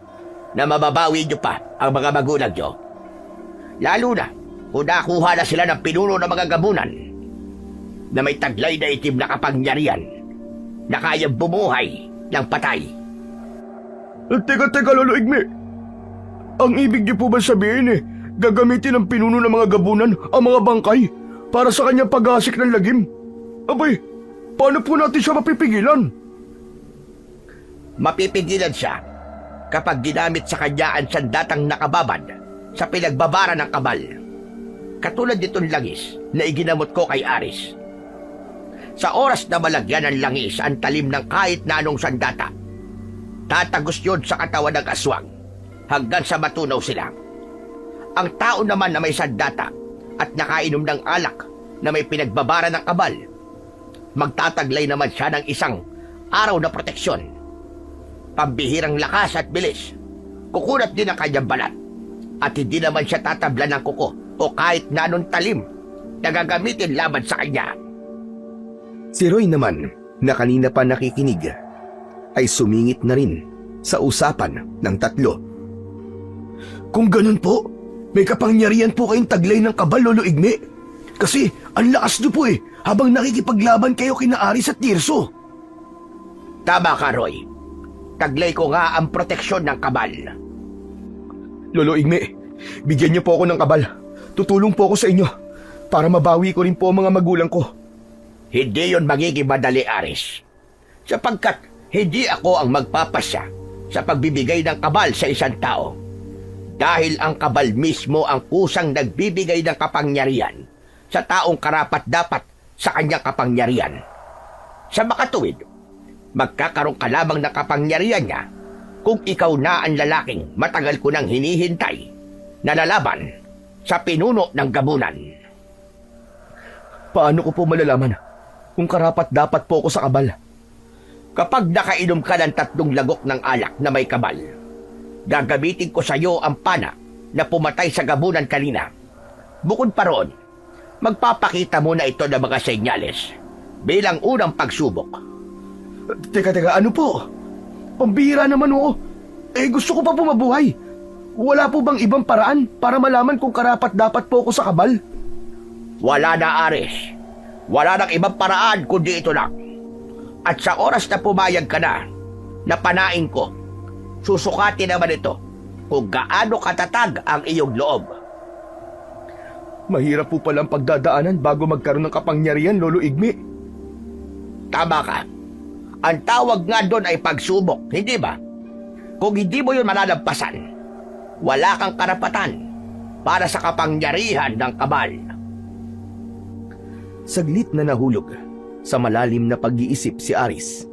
na mababawi niyo pa ang mga magulang niyo. Lalo na kung nakuha na sila ng pinuno ng mga gabunan na may taglay na itim na kapangyarihan na kayang bumuhay ng patay. Teka, Lolo Igme. Ang ibig niyo po ba sabihin gagamitin ng pinuno ng mga gabunan ang mga bangkay para sa kanyang pag-asik ng lagim? Abay, paano po natin siya mapipigilan? Mapipigilan siya kapag ginamit sa kanya ang sandatang nakababad sa pinagbabara ng kabal. Katulad nitong langis na iginamot ko kay Aris. Sa oras na malagyan ng langis ang talim ng kahit na anong sandata, tatagos yun sa katawan ng aswang hanggang sa matunaw sila. Ang tao naman na may sandata at nakainom ng alak na may pinagbabara ng kabal, magtataglay naman siya ng isang araw na proteksyon. Pambihirang lakas at bilis, kukunat din ang kanyang balat, at hindi naman siya tatabla ng kuko o kahit na anong talim na gagamitin laban sa kanya. Si Roy naman, na kanina pa nakikinig, ay sumingit na rin sa usapan ng tatlo. Kung ganun po, may kapangyarihan po kayong taglay ng kabal, Lolo Igme. Kasi ang lakas niyo po habang nakikipaglaban kayo kina Aris at Tirso. Tama ka, Roy. Taglay ko nga ang proteksyon ng kabal. Lolo Igme, bigyan niyo po ako ng kabal. Tutulong po ako sa inyo para mabawi ko rin po ang mga magulang ko. Hindi yon magiging madali, Aris. Sapagkat hindi ako ang magpapasya sa pagbibigay ng kabal sa isang tao. Dahil ang kabal mismo ang kusang nagbibigay ng kapangyarihan sa taong karapat-dapat sa kanyang kapangyarihan. Sa makatuwid, magkakaroon ka lamang ng kapangyarihan niya kung ikaw na ang lalaking matagal ko nang hinihintay na lalaban sa pinuno ng gabunan. Paano ko po malalaman kung karapat-dapat po ako sa kabal? Kapag nakainom ka ng 3 lagok ng alak na may kabal, gagamitin ko sa iyo ang pana na pumatay sa gabunan kanina. Bukod pa roon, magpapakita muna ito ng mga senyales bilang unang pagsubok. Teka, ano po? Pambihira naman oo. Gusto ko pa po mabuhay. Wala po bang ibang paraan para malaman kung karapat-dapat po ako sa kabal? Wala na, Aris. Wala nang ibang paraan kundi ito lang. At sa oras na pumayag ka na panain ko, susukatin naman ito kung gaano katatag ang iyong loob. Mahirap po palang pagdadaanan bago magkaroon ng kapangyarihan, Lolo Igme. Tama ka. Ang tawag nga doon ay pagsubok, hindi ba? Kung hindi mo yun malalampasan, wala kang karapatan para sa kapangyarihan ng kabal. Saglit na nahulog sa malalim na pag-iisip si Aris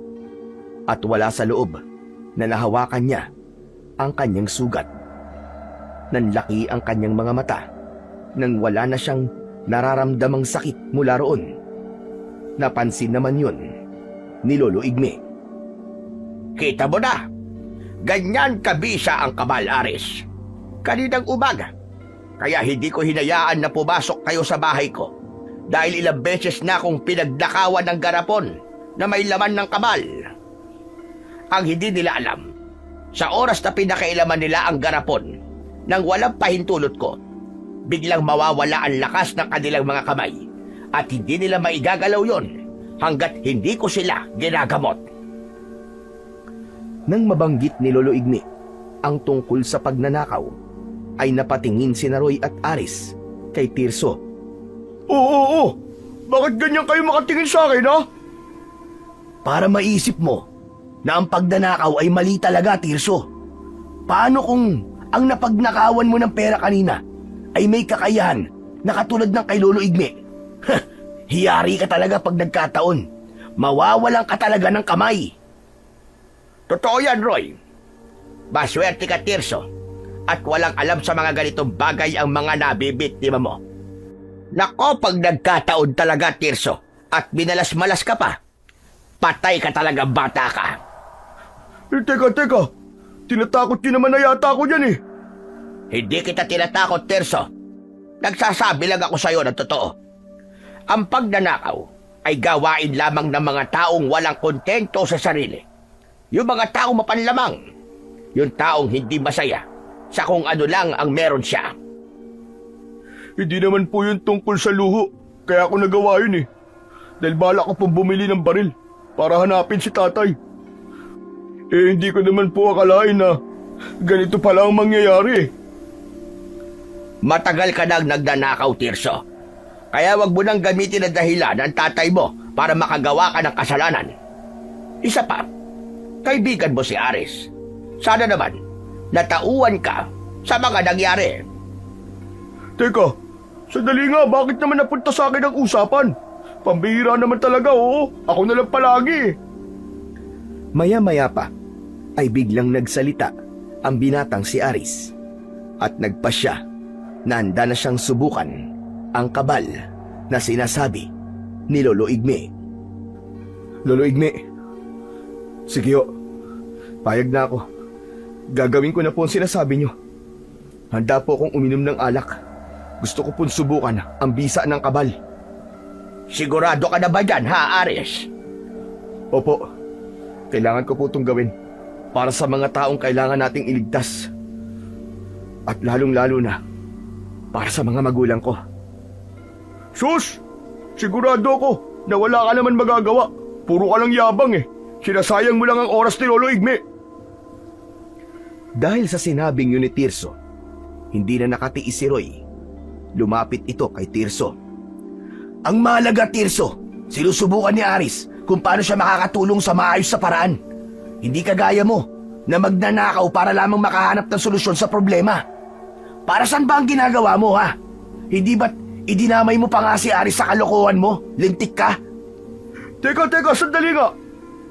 at wala sa loob na nahawakan niya ang kanyang sugat. Nanlaki ang kanyang mga mata nang wala na siyang nararamdamang sakit mula roon. Napansin naman yun ni Lolo Igme. Kita mo na, ganyan kabisa ang kabal, Aris. Kaninang umaga, kaya hindi ko hinayaan na pumasok kayo sa bahay ko dahil ilang beses na akong pinagnakawan ng garapon na may laman ng kabal. Ang hindi nila alam, sa oras na pinakailaman nila ang garapon nang walang pahintulot ko, biglang mawawala ang lakas ng kanilang mga kamay at hindi nila maigagalaw yon hanggat hindi ko sila ginagamot. Nang mabanggit ni Lolo Igme ang tungkol sa pagnanakaw, ay napatingin si Roy at Aris kay Tirso. Oo. Bakit ganyan kayo makatingin sa akin, ha? Para maisip mo na ang pagnanakaw ay mali talaga, Tirso. Paano kung ang napagnakawan mo ng pera kanina ay may kakayahan na katulad ng kay Lolo Igme? Hiyari ka talaga pag nagkataon. Mawawalan ka talaga ng kamay. Totoo yan, Roy. Maswerte ka, Tirso, at walang alam sa mga ganitong bagay ang mga nabibiktima mo. Nako, pag nagkataon talaga, Tirso, at binalas-malas ka pa, patay ka talaga, bata ka. Teka. Tinatakot niyo naman na yata ako dyan, Hindi kita tinatakot, Tirso. Nagsasabi lang ako sa'yo ng totoo. Ang pagnanakaw ay gawain lamang ng mga taong walang kontento sa sarili. Yung mga taong mapanlamang. Yung taong hindi masaya sa kung ano lang ang meron siya. Hindi naman po yun tungkol sa luho. Kaya ako nagawa yun, Dahil balak ko pong bumili ng baril para hanapin si tatay. Hindi ko naman po akalain na ganito pala ang mangyayari. Matagal ka nang nagnanakaw, Tirso. Kaya wag mo nang gamitin ang dahilan ng tatay mo para makagawa ka ng kasalanan. Isa pa, kaibigan mo si Aris. Sana naman Natauan ka sa mga nangyari. Teka, sandali nga, bakit naman napunta sa akin ang usapan? Pambihira naman talaga, oo. Ako na lang palagi. Maya-maya pa ay biglang nagsalita ang binatang si Aris at nagpasya na handa na siyang subukan ang kabal na sinasabi ni Lolo Igme. Lolo Igme, sige ho, payag na ako. Gagawin ko na po ang sinasabi niyo. Handa po akong uminom ng alak. Gusto ko pong subukan ang bisa ng kabal. Sigurado ka na ba dyan, ha, Aris? Opo, kailangan ko po itong gawin para sa mga taong kailangan nating iligtas. At lalong-lalo na para sa mga magulang ko. Sus! Sigurado ko na wala ka naman magagawa. Puro ka lang yabang eh. Sinasayang mo lang ang oras ni Lolo Igme. Dahil sa sinabing yun ni Tirso, hindi na nakatiis si Roy. Lumapit ito kay Tirso. Ang mahalaga, Tirso, sinusubukan ni Aris kung paano siya makakatulong sa maayos sa paraan. Hindi kagaya mo na magnanakaw para lamang makahanap ng solusyon sa problema. Para saan ba ang ginagawa mo, ha? Hindi ba't idinamay mo pa nga si Aris sa kalokohan mo? Lintik ka? Teka, sandali nga.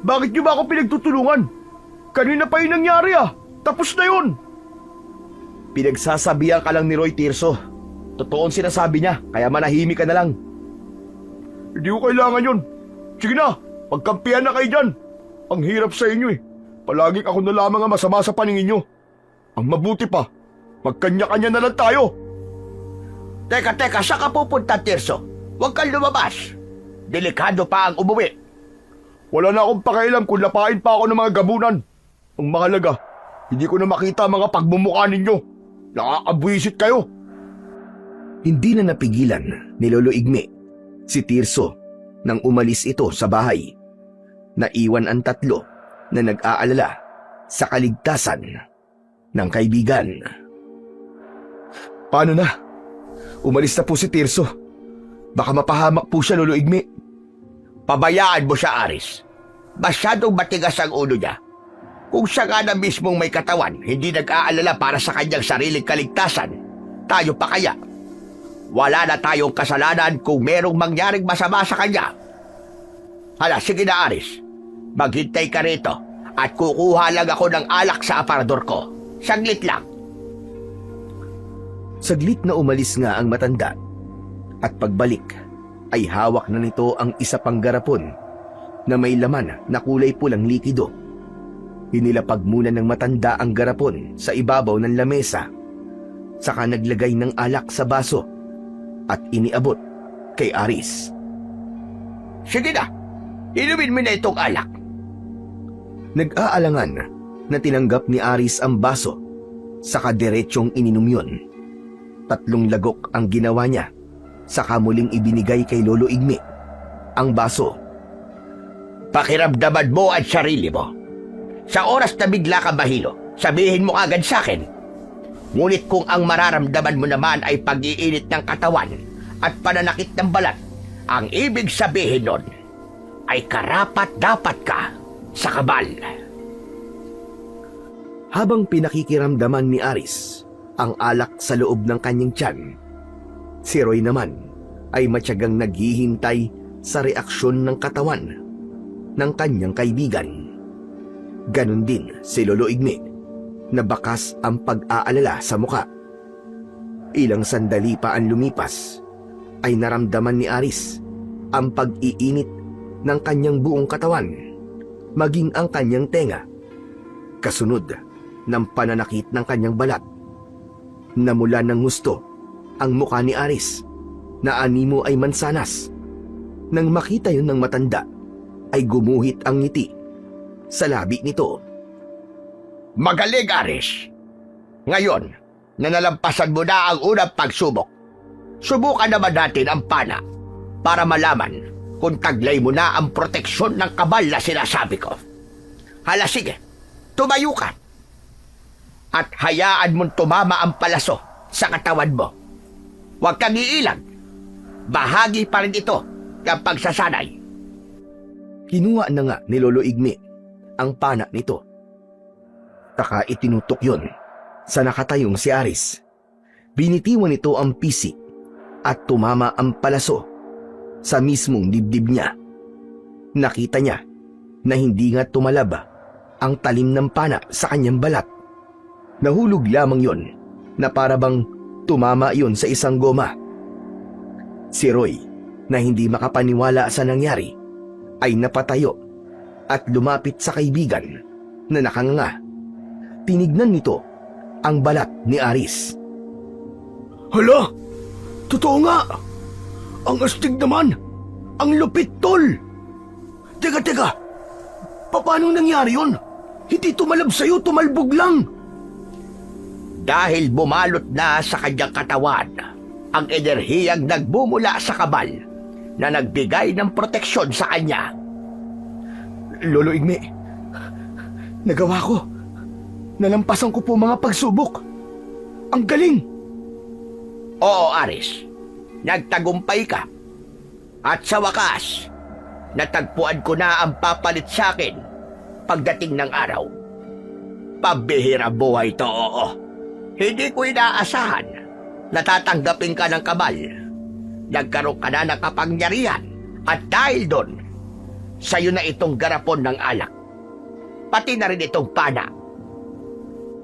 Bakit niyo ba ako pinagtutulungan? Kanina pa yung nangyari ah. Tapos na yun. Pinagsasabihan ka lang ni Roy, Tirso. Totoo ang sinasabi niya, kaya manahimik ka na lang. Hindi ko kailangan yun. Sige na, pagkampihan na kayo dyan. Ang hirap sa inyo eh. Palaging ako na lamang ang masama sa paningin nyo. Ang mabuti pa, magkanya-kanya na lang tayo. Teka, saan ka pupunta, Tirso? Huwag kang lumabas. Delikado pa ang umuwi. Wala na akong pakialam kung lapain pa ako ng mga gabunan. Ang mahalaga, hindi ko na makita ang mga pagmumukha ninyo. Nakakabwisit kayo. Hindi na napigilan ni Lolo Igme si Tirso nang umalis ito sa bahay. Naiwan ang tatlo na nag-aalala sa kaligtasan ng kaibigan. Paano na? Umalis na po si Tirso. Baka mapahamak po siya, Lolo Igme. Pabayaan mo siya, Aris. Masyadong matigas ang ulo niya. Kung siya nga na mismong may katawan, hindi nag-aalala para sa kanyang sariling kaligtasan, tayo pa kaya? Wala na tayong kasalanan kung merong mangyaring masama sa kanya. Hala, sige na, Aris. Maghintay ka rito at kukuha lang ako ng alak sa aparador ko. Saglit lang. Saglit na umalis nga ang matanda at pagbalik ay hawak na nito ang isa pang garapon na may laman na kulay pulang likido. Inilapag muna ng matanda ang garapon sa ibabaw ng lamesa, saka naglagay ng alak sa baso at iniabot kay Aris. Sige na, inumin mo na itong alak. Nag-aalangan na tinanggap ni Aris ang baso, saka diretsyong ininom yun. 3 lagok ang ginawa niya, saka muling ibinigay kay Lolo Igme ang baso. Pakiramdaman mo at sarili mo. Sa oras na bigla ka mahilo, sabihin mo agad sa akin. Ngunit kung ang mararamdaman mo naman ay pag-iinit ng katawan at pananakit ng balat, ang ibig sabihin nun ay karapat-dapat ka sa kabal. Habang pinakikiramdaman ni Aris ang alak sa loob ng kanyang tiyan, si Roy naman ay matyagang naghihintay sa reaksyon ng katawan ng kanyang kaibigan. Ganon din si Lolo Igme na bakas ang pag-aalala sa muka. Ilang sandali pa ang lumipas ay naramdaman ni Aris ang pag-iinit ng kanyang buong katawan, maging ang kanyang tenga, kasunod ng pananakit ng kanyang balat. Namula ng gusto ang mukha ni Aris na animo ay mansanas. Nang makita yun ng matanda ay gumuhit ang ngiti sa labi nito. Magaling, Aris. Ngayon, na nalampasan mo na ang unang pagsubok, subukan naman natin ang pana para malaman kung taglay mo na ang proteksyon ng kabal na sinasabi ko. Hala, sige, tumayo ka. At hayaan mong tumama ang palaso sa katawan mo. Huwag kang iilag. Bahagi pa rin ito ng pagsasanay. Kinuha na nga ni Lolo Igme ang pana nito. Taka itinutok yun Sa nakatayong si Aris, binitiwan nito ang pisi at tumama ang palaso sa mismong dibdib niya. Nakita niya na hindi nga tumalab ang talim ng pana sa kanyang balat. Nahulog lamang yon na parabang tumama yon sa isang goma. Si Roy, na hindi makapaniwala sa nangyari, ay napatayo at lumapit sa kaibigan na nakanganga. Tinignan nito ang balat ni Aris. Hala! Totoo nga! Ang astig naman! Ang lupit, tol! Teka! Paano nangyari yun? Hindi tumalab sa'yo, tumalbog lang! Dahil bumalot na sa kanyang katawan ang enerhiyang nagbumula sa kabal na nagbigay ng proteksyon sa kanya. Lolo Igme, nagawa ko. Nalampasan ko po mga pagsubok. Ang galing! Oo, Aris. Nagtagumpay ka. At sa wakas, natagpuan ko na ang papalit sa akin pagdating ng araw. Pabihira buhay to, oo. Hindi ko inaasahan na tatanggapin ka ng kabal. Nagkaroon ka na ng kapangyarihan at dahil doon, sa'yo na itong garapon ng alak. Pati na rin itong pana.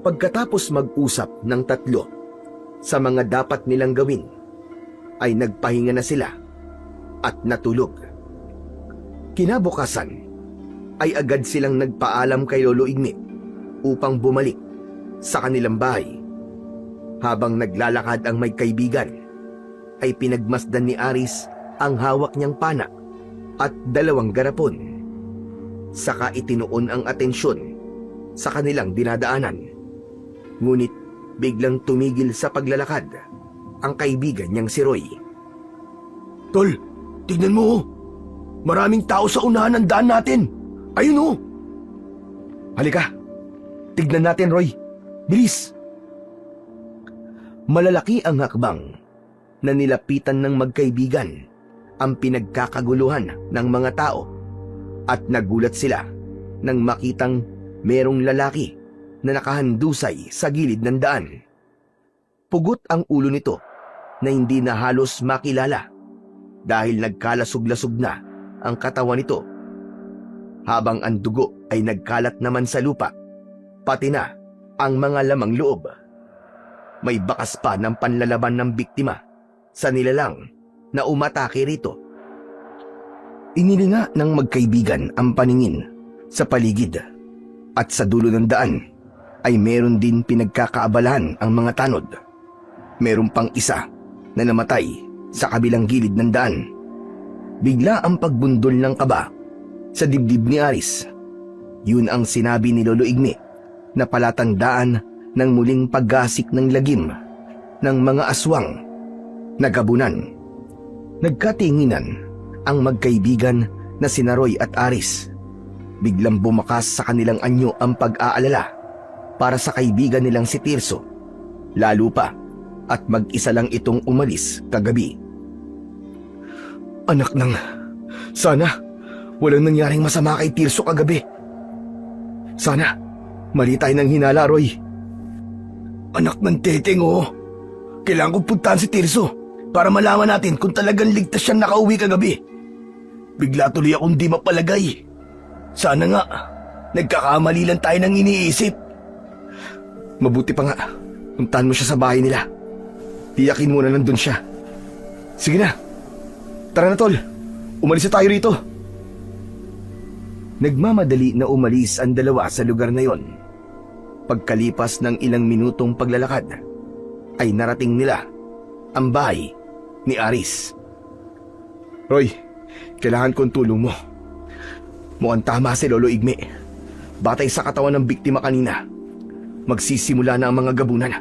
Pagkatapos mag-usap ng tatlo sa mga dapat nilang gawin, ay nagpahinga na sila at natulog. Kinabukasan ay agad silang nagpaalam kay Lolo Igme upang bumalik sa kanilang bahay. Habang naglalakad ang may kaibigan, ay pinagmasdan ni Aris ang hawak niyang pana at 2 garapon. Saka itinuon ang atensyon sa kanilang dinadaanan. Ngunit biglang tumigil sa paglalakad ang kaibigan niyang si Roy. Tol, tignan mo oh. Maraming tao sa unahan ng daan natin. Ayun oh. Halika, tignan natin, Roy. Bilis! Malalaki ang hakbang na nilapitan ng magkaibigan ang pinagkakaguluhan ng mga tao at nagulat sila nang makitang merong lalaki na nakahandusay sa gilid ng daan. Pugot ang ulo nito na hindi na halos makilala dahil nagkalasog-lasog na ang katawan nito, habang ang dugo ay nagkalat naman sa lupa, pati na ang mga lamang loob. May bakas pa ng panlalaban ng biktima sa nilalang na umatake rito. Inilinga ng magkaibigan ang paningin sa paligid at sa dulo ng daan ay meron din pinagkakaabalahan ang mga tanod. Meron pang isa na namatay sa kabilang gilid ng daan. Bigla ang pagbundol ng kaba sa dibdib ni Aris. Yun ang sinabi ni Lolo Igme na palatandaan ng muling paggasik ng lagim ng mga aswang na gabunan. Nagkatinginan ang magkaibigan na sina Roy at Aris. Biglang bumakas sa kanilang anyo ang pag-aalala para sa kaibigan nilang si Tirso, lalo pa at mag-isa lang itong umalis kagabi. Anak ng... Sana walang nangyaring masama kay Tirso kagabi. Sana mali tayo ng hinala, Roy. Anak ng teteng, oh. Kailangan kong puntahan si Tirso para malaman natin kung talagang ligtas siyang nakauwi kagabi. Bigla tuloy akong di mapalagay. Sana nga, nagkakamali lang tayo ng iniisip. Mabuti pa nga, puntahan mo siya sa bahay nila. Tiyakin mo na nandun siya. Sige na. Tara na, tol. Umalis na tayo rito. Nagmamadali na umalis ang dalawa sa lugar na yon. Pagkalipas ng ilang minutong paglalakad, ay narating nila ang bahay ni Aris. Roy, kailangan kong tulong mo. Mukhang tama si Lolo Igme. Batay sa katawan ng biktima kanina, magsisimula na ang mga gabunan.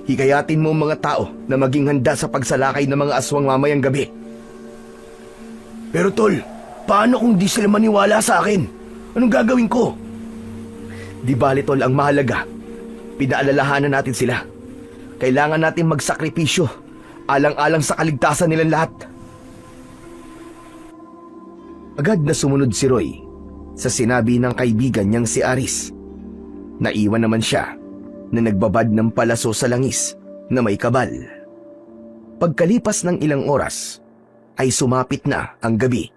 Hikayatin mo ang mga tao na maging handa sa pagsalakay ng mga aswang mamayang gabi. Pero tol, paano kung di sila maniwala sa akin? Anong gagawin ko? Di bali tol, ang mahalaga, pinaalalahanan natin sila. Kailangan natin magsakripisyo, alang-alang sa kaligtasan nilang lahat. Agad na sumunod si Roy sa sinabi ng kaibigan niyang si Aris. Naiwan naman siya na nagbabad ng palaso sa langis na may kabal. Pagkalipas ng ilang oras, ay sumapit na ang gabi.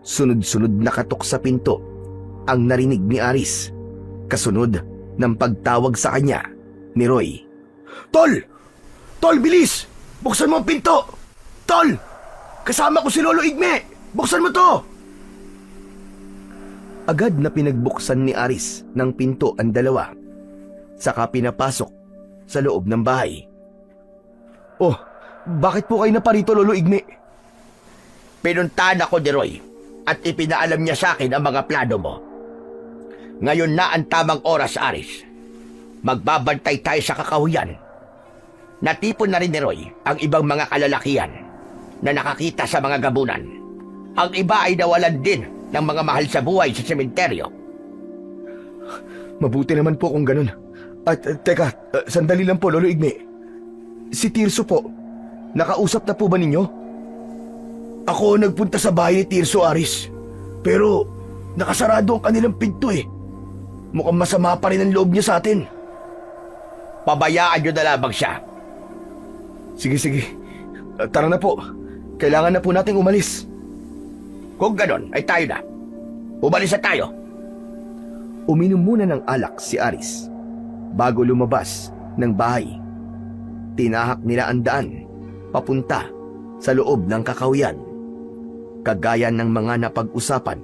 Sunod-sunod na katok sa pinto ang narinig ni Aris, kasunod ng pagtawag sa kanya ni Roy. Tol! Tol, bilis! Buksan mo ang pinto! Tol! Kasama ko si Lolo Igme! Buksan mo to! Agad na pinagbuksan ni Aris ng pinto ang dalawa, saka pinapasok sa loob ng bahay. Oh, bakit po kayo naparito, Lolo Igme? Pinuntahan ako ni Roy at ipinaalam niya sa akin ang mga plano mo. Ngayon na ang tamang oras, Aris. Magbabantay tayo sa kakahuyan. Natipon na rin ni Roy ang ibang mga kalalakihan na nakakita sa mga gabunan. Ang iba ay nawalan din ng mga mahal sa buhay sa sementeryo. Mabuti naman po kung ganun. At teka, sandali lang po, Lolo Igme. Si Tirso po, nakausap na po ba ninyo? Ako nagpunta sa bahay ni Tirso, Aris. Pero nakasarado ang kanilang pinto eh. Mukhang masama pa rin ang loob niya sa atin. Pabayaan niyo na lamang siya. Sige. Tara na po. Kailangan na po nating umalis. Kung ganon, ay tayo na. Umalis na tayo. Uminom muna ng alak si Aris bago lumabas ng bahay. Tinahak nila ang daan papunta sa loob ng kakahuyan. Kagaya ng mga napag-usapan,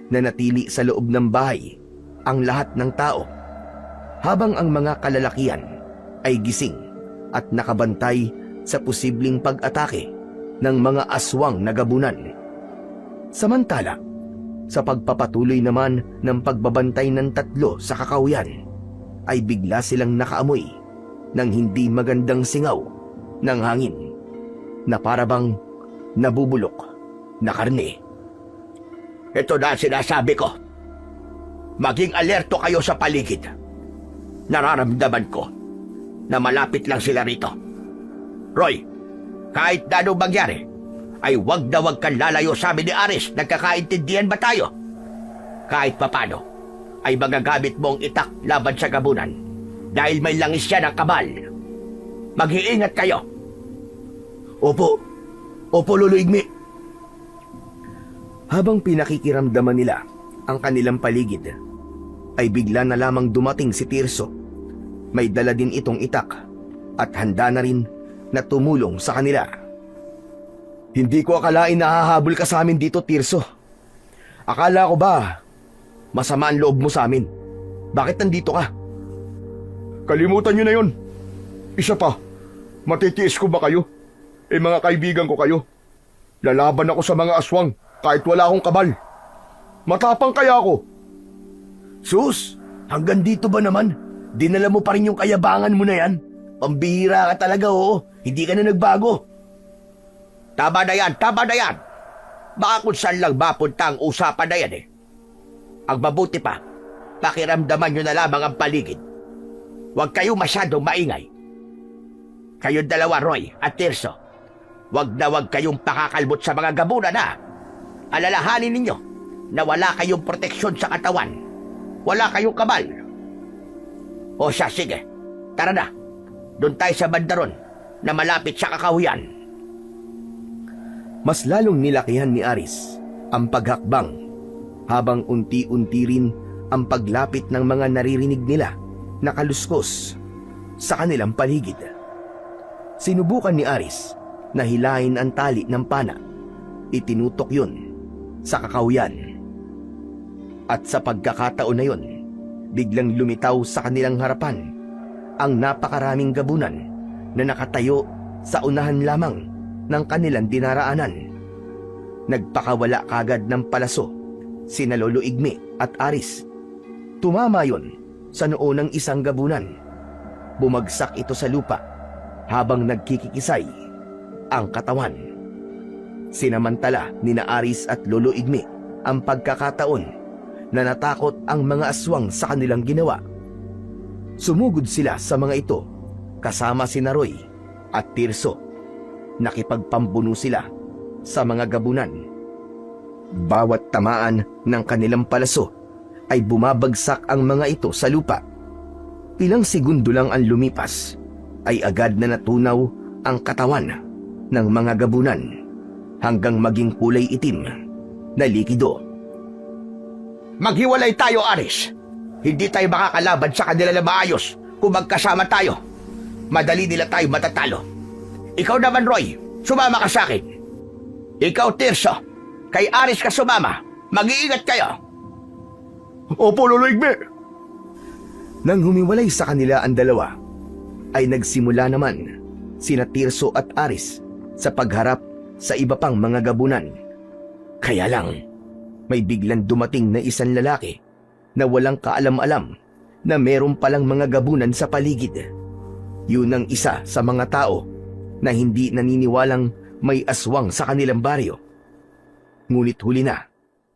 na natili sa loob ng bahay ang lahat ng tao, habang ang mga kalalakihan ay gising at nakabantay sa posibleng pag-atake ng mga aswang na gabunan. Samantala, sa pagpapatuloy naman ng pagbabantay ng tatlo sa kakahuyan, ay bigla silang nakaamoy ng hindi magandang singaw ng hangin na parabang nabubulok na karne. Ito na ang sinasabi ko. Maging alerto kayo sa paligid. Nararamdaman ko na malapit lang sila rito. Roy, kahit na anong mangyari, ay wag na wag kang lalayo sa amin ni Aris. Nagkakaintindihan ba tayo? Kahit papano, ay magagamit mo ang itak laban sa gabunan dahil may langis siya ng kabal. Mag-iingat kayo. Opo, Lolo Igme. Habang pinakikiramdaman nila ang kanilang paligid, ay bigla na lamang dumating si Tirso. May dala din itong itak at handa na rin na tumulong sa kanila. Hindi ko akalain na hahabol ka sa amin dito, Tirso. Akala ko ba masama ang loob mo sa amin? Bakit nandito ka? Kalimutan nyo na yun. Isa pa, matitiis ko ba kayo? Mga kaibigan ko kayo. Lalaban ako sa mga aswang kahit wala akong kabal. Matapang kaya ako. Sus, hanggang dito ba naman? Dinala mo pa rin yung kayabangan mo na yan? Pambihira ka talaga, oo. Hindi ka na nagbago. Tama na yan. Baka kung saan lang mapunta ang usapan na yan eh. Ang mabuti pa, pakiramdaman nyo na lamang ang paligid. Huwag kayo masyadong maingay. Kayong dalawa, Roy at Tirso, huwag na huwag kayong pakakalbot sa mga gabunan na. Alalahanin ninyo na wala kayong proteksyon sa katawan. Wala kayong kabal. O siya, sige. Tara na. Doon tayo sa bandaron na malapit sa kakahuyan. Mas lalong nilakihan ni Aris ang paghakbang, habang unti-unti rin ang paglapit ng mga naririnig nila na kaluskos sa kanilang paligid. Sinubukan ni Aris na hilahin ang tali ng pana. Itinutok yun sa kakahuyan. At sa pagkakataon na yun, biglang lumitaw sa kanilang harapan ang napakaraming gabunan na nakatayo sa unahan lamang ng kanilang dinaraanan. Nagpakawala kagad ng palaso sina Lolo Igme at Aris. Tumama yon sa noo ng isang gabunan. Bumagsak ito sa lupa habang nagkikikisay ang katawan. Sinamantala nina Aris at Lolo Igme ang pagkakataon na natakot ang mga aswang sa kanilang ginawa. Sumugod sila sa mga ito kasama sina Roy at Tirso. Nakipagpambuno sila sa mga gabunan. Bawat tamaan ng kanilang palaso ay bumabagsak ang mga ito sa lupa. Ilang segundo lang ang lumipas ay agad na natunaw ang katawan ng mga gabunan hanggang maging kulay itim na likido. Maghiwalay tayo, Aris. Hindi tayo makakalaban sa kanila na maayos kung magkasama tayo. Madali nila tayo matatalo. Ikaw naman, Roy, sumama ka sa akin. Ikaw, Tirso, kay Aris ka sumama. Mag-iingat kayo. Opo, Lolo Igme. Nang humiwalay sa kanila ang dalawa, ay nagsimula naman sina Tirso at Aris sa pagharap sa iba pang mga gabunan. Kaya lang, may biglang dumating na isang lalaki na walang kaalam-alam na meron palang mga gabunan sa paligid. Yun ang isa sa mga tao na hindi naniniwalang may aswang sa kanilang baryo. Ngunit huli na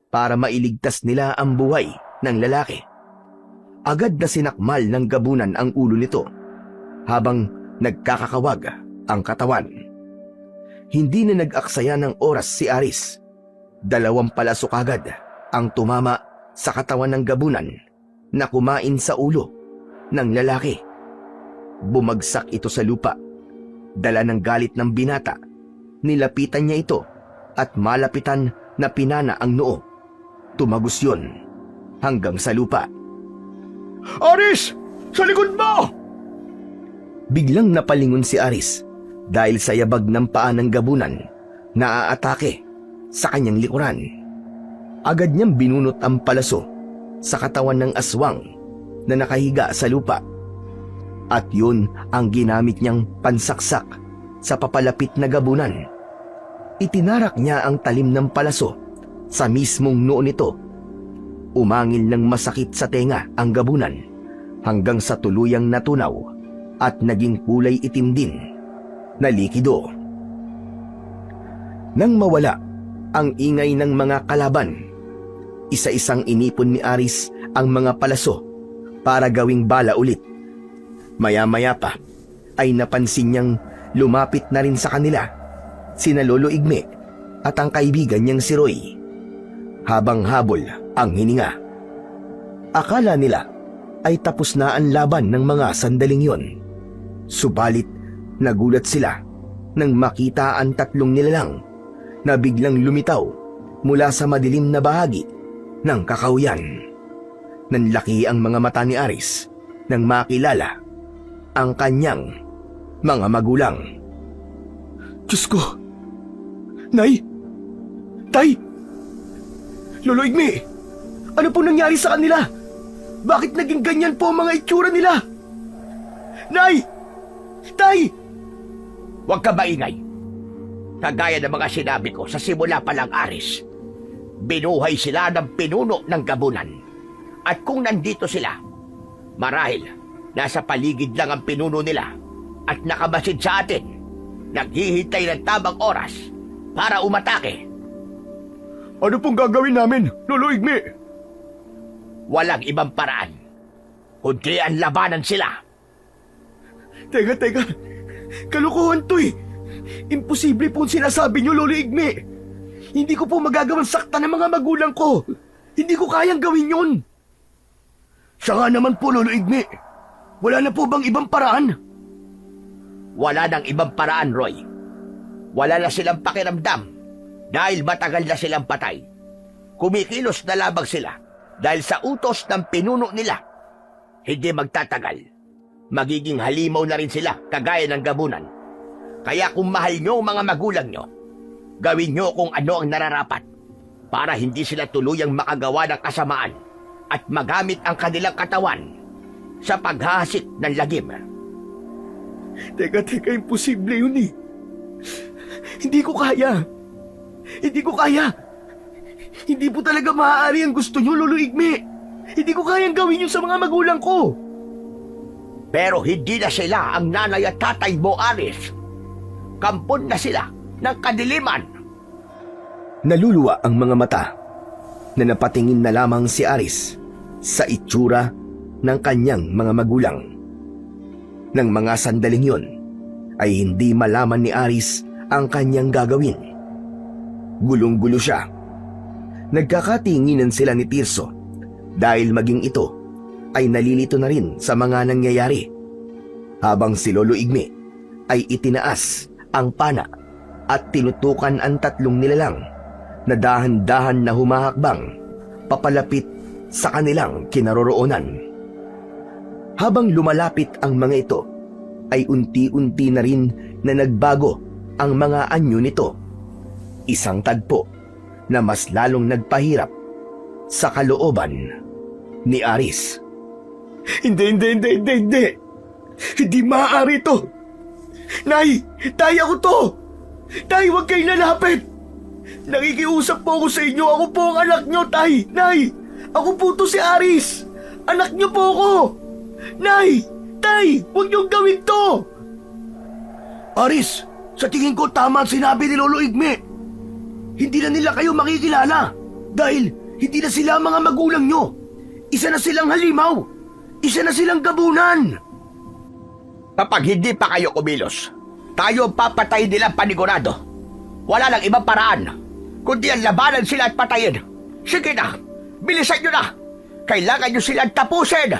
para mailigtas nila ang buhay ng lalaki. Agad na sinakmal ng gabunan ang ulo nito habang nagkakakawag ang katawan. Hindi na nag-aksaya ng oras si Aris. 2 palasok agad ang tumama sa katawan ng gabunan na kumain sa ulo ng lalaki. Bumagsak ito sa lupa. Dala ng galit ng binata, nilapitan niya ito at malapitan na pinana ang noo. Tumagos yun hanggang sa lupa. Aris! Sa likod mo! Biglang napalingon si Aris dahil sa yabag ng paa ng gabunan na aatake sa kanyang likuran. Agad niyang binunot ang palaso sa katawan ng aswang na nakahiga sa lupa. At yun ang ginamit niyang pansaksak sa papalapit na gabunan. Itinarak niya ang talim ng palaso sa mismong noo nito. Umangil ng masakit sa tenga ang gabunan hanggang sa tuluyang natunaw at naging kulay itim din na likido. Nang mawala ang ingay ng mga kalaban, isa-isang inipon ni Aris ang mga palaso para gawing bala ulit. Maya-maya pa ay napansin niyang lumapit na rin sa kanila sina Lolo Igme at ang kaibigan niyang si Roy. Habang habol ang hininga, akala nila ay tapos na ang laban ng mga sandaling yon. Subalit nagulat sila nang makita ang 3 nilalang na biglang lumitaw mula sa madilim na bahagi ng kakahuyan. Nanlaki ang mga mata ni Aris nang makilala ang kanyang mga magulang. Diyos ko! Nay! Tay! Lolo Igme! Ano po nangyari sa kanila? Bakit naging ganyan po ang mga itsura nila? Nay! Tay! Huwag ka maingay. Kagaya ng mga sinabi ko sa simula pa lang, Aris, binuhay sila ng pinuno ng gabunan. At kung nandito sila, marahil nasa paligid lang ang pinuno nila at nakamasid sa atin, naghihintay ng tamang oras para umatake. Ano pong gagawin namin, Lolo Igme? Walang ibang paraan, kundi ang labanan sila. Teka. Kalukuhan to eh. Imposible po ang sinasabi niyo, Lolo Igme. Hindi ko po magagawang sakta ng mga magulang ko. Hindi ko kayang gawin yun. Siya nga naman po, Lolo Igme. Wala na po bang ibang paraan? Wala nang ibang paraan, Roy. Wala na silang pakiramdam dahil matagal na silang patay. Kumikilos na labang sila dahil sa utos ng pinuno nila. Hindi magtatagal. Magiging halimaw na rin sila kagaya ng gabunan. Kaya kung mahal nyo ang mga magulang nyo, gawin nyo kung ano ang nararapat para hindi sila tuluyang makagawa ng kasamaan at magamit ang kanilang katawan sa paghahasik ng lagim. Teka, imposible yun eh. Hindi ko kaya. Hindi po talaga maaari ang gusto nyo, Lolo Igme. Hindi ko kayang gawin yun sa mga magulang ko. Pero hindi na sila ang nanay at tatay mo, Aris. Kampon na sila ng kadiliman. Naluluwa ang mga mata na napatingin na lamang si Aris sa itsura ng kanyang mga magulang. Nang mga sandaling yon, ay hindi malaman ni Aris ang kanyang gagawin. Gulong-gulo siya. Nagkakatinginan sila ni Tirso dahil maging ito ay nalilito na rin sa mga nangyayari. Habang si Lolo Igme ay itinaas ang pana at tinutukan ang tatlong nilalang na dahan-dahan na humahakbang papalapit sa kanilang kinaroroonan. Habang lumalapit ang mga ito, ay unti-unti na rin na nagbago ang mga anyo nito. Isang tagpo na mas lalong nagpahirap sa kalooban ni Aris. Hindi. Hindi maaari to. Nay, tay ako to. Tay, huwag kayo lalapit. Nakikiusap po ako sa inyo. Ako po ang anak nyo, tay. Nay, ako po to si Aris. Anak nyo po ako. Nay, tay, huwag niyong gawin to. Aris, sa tingin ko tama ang sinabi ni Lolo Igme. Hindi na nila kayo makikilala dahil hindi na sila mga magulang nyo. Isa na silang halimaw. Isa na silang gabunan. Kapag hindi pa kayo kumilos, tayo ang papatayin nilang panigurado. Wala lang ibang paraan, kundi ang labanan sila at patayin. Sige na, bilisan nyo na. Kailangan nyo silang tapusin.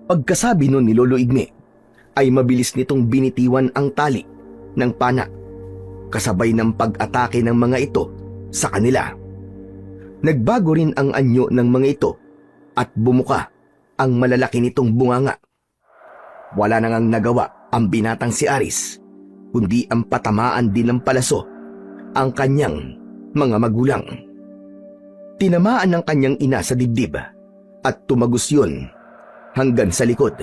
Pagkasabi nun ni Lolo Igme, ay mabilis nitong binitiwan ang tali ng pana, kasabay ng pag-atake ng mga ito sa kanila. Nagbago rin ang anyo ng mga ito at bumuka ang malalaki nitong bunganga. Wala na ngang nagawa ang binatang si Aris, kundi ang patamaan din ng palaso ang kanyang mga magulang. Tinamaan ng kanyang ina sa dibdib at tumagos yun hanggang sa likod,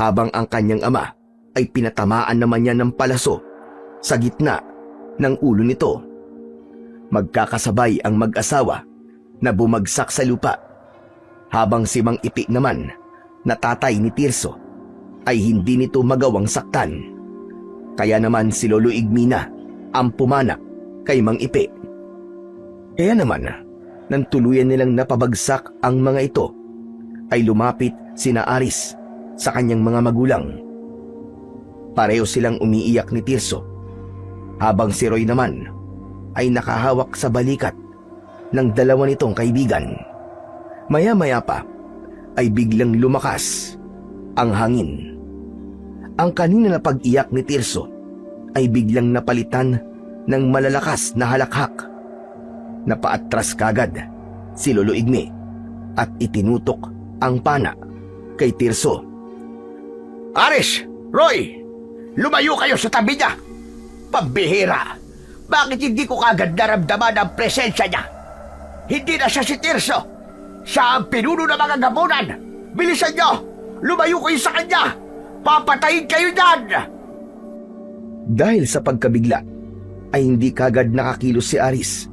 habang ang kanyang ama ay pinatamaan naman niya ng palaso sa gitna ng ulo nito. Magkakasabay ang mag-asawa na bumagsak sa lupa, habang si Mang Ipi naman na tatay ni Tirso ay hindi nito magawang saktan. Kaya naman si Lolo Igmina ang pumanak kay Mang Ipi. Kaya naman, nang tuluyan nilang napabagsak ang mga ito, ay lumapit sina Aris sa kanyang mga magulang. Pareho silang umiiyak ni Tirso, habang si Roy naman ay nakahawak sa balikat ng dalawa nitong kaibigan. Maya-maya pa ay biglang lumakas ang hangin. Ang kanina na pag-iyak ni Tirso ay biglang napalitan ng malalakas na halakhak. Napaatras kagad si Lolo Igme at itinutok ang pana kay Tirso. Aris! Roy! Lumayo kayo sa tabi niya! Pambihira! Bakit hindi ko kagad naramdaman ang presensya niya? Hindi na siya si Tirso! Siya ang pinuno ng mga gabunan! Bilisan niyo! Lumayo kayo sa kanya! Papatayin kayo dyan! Dahil sa pagkabigla ay hindi kagad nakakilos si Aris,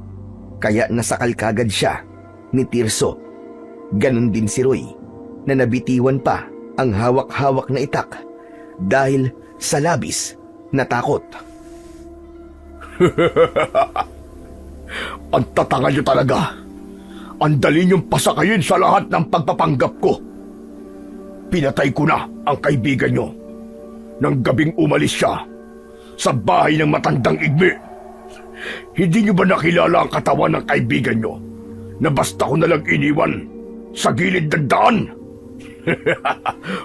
kaya nasakal kagad siya ni Tirso. Ganon din si Roy na nabitiwan pa ang hawak-hawak na itak dahil sa labis na takot. Ang tatanga niyo talaga. Ang dali niyong pasakayin sa lahat ng pagpapanggap ko. Pinatay ko na ang kaibigan niyo nang gabing umalis siya sa bahay ng matandang Igme. Hindi niyo ba nakilala ang katawan ng kaibigan niyo na basta ko nalang iniwan sa gilid ng daan?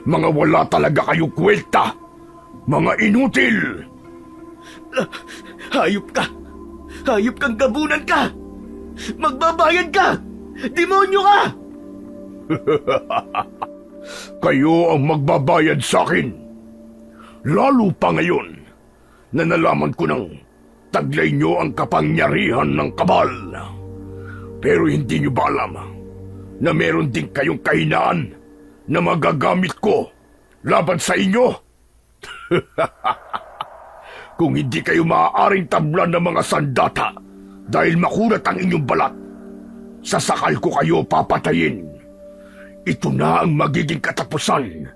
Mga wala talaga kayong kwenta. Mga inutil. Hayop ka! Hayop kang gabunan ka! Magbabayad ka! Demonyo ka! Kayo ang magbabayad sa akin. Lalo pa ngayon na nalaman ko nang taglay nyo ang kapangyarihan ng kabal. Pero hindi nyo ba alam na meron din kayong kahinaan na magagamit ko laban sa inyo? Kung hindi kayo maaaring tablan ng mga sandata dahil makulat ang inyong balat, sasakal ko kayo papatayin. Ito na ang magiging katapusan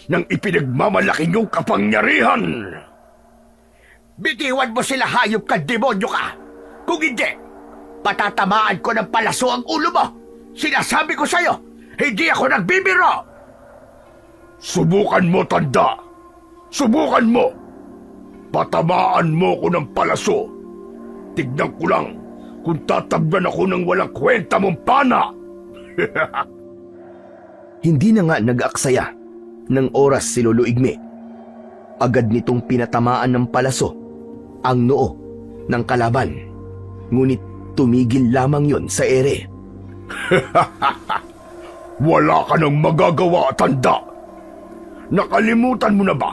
ng ipinagmamalaki niyong kapangyarihan. Bitiwan mo sila, hayop ka, demonyo ka! Kung hindi, patatamaan ko ng palaso ang ulo mo! Sinasabi ko sa'yo, hindi ako nagbibiro! Subukan mo, tanda! Subukan mo! Patamaan mo ko ng palaso. Tignan ko lang kung tatablan ako ng walang kwenta mong pana. Hindi na nga nag-aksaya ng oras si Lolo Igme. Agad nitong pinatamaan ng palaso ang noo ng kalaban. Ngunit tumigil lamang yon sa ere. Wala ka nang magagawa, tanda. Nakalimutan mo na ba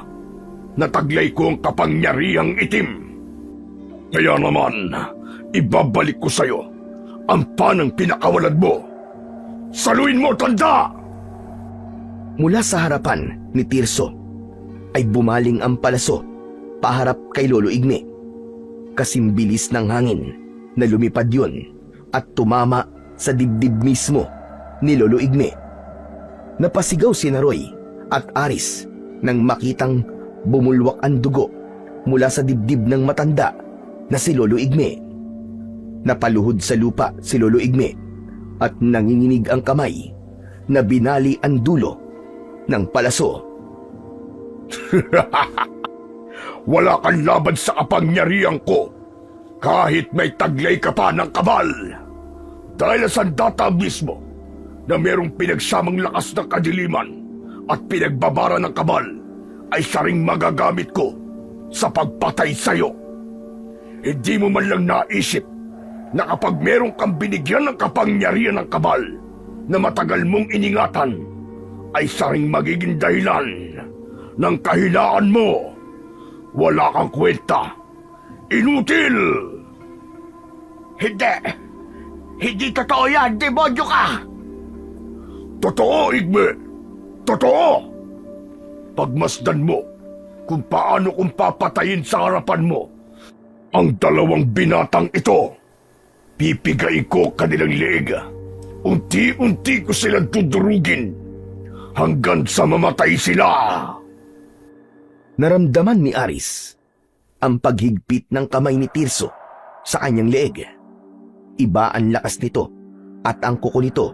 na taglay ko ang kapangyarihang itim? Kaya naman, ibabalik ko sa'yo ang panang pinakawalad mo. Saluin mo, tanda! Mula sa harapan ni Tirso ay bumaling ang palaso paharap kay Lolo Igme. Kasing bilis ng hangin na lumipad yun at tumama sa dibdib mismo ni Lolo Igme. Napasigaw si Naroy at Aris nang makitang bumulwak ang dugo mula sa dibdib ng matanda na si Lolo Igme. Napaluhod sa lupa si Lolo Igme at nanginginig ang kamay na binali ang dulo ng palaso. Wala kang laban sa kapangyarihan ko kahit may taglay ka pa ng kabal. Dahil sa sandata mismo na merong pinagsamang lakas ng kadiliman at pinagbabara ng kabal ay siya ring magagamit ko sa pagpatay sa'yo. Hindi mo man lang naisip na kapag merong kang binigyan ng kapangyarihan ng kabal na matagal mong iningatan, ay siya ring magiging dahilan ng kahinaan mo. Wala kang kwenta. Inutil! Hindi! Hindi totoo yan! Demonyo ka! Totoo, Igme! Totoo! Pagmasdan mo kung paano kung papatayin sa harapan mo ang dalawang binatang ito. Pipigain ko kanilang leeg. Unti-unti ko silang dudurugin hanggang sa mamatay sila. Naramdaman ni Aris ang paghigpit ng kamay ni Tirso sa kanyang leeg. Iba ang lakas nito at ang kuko nito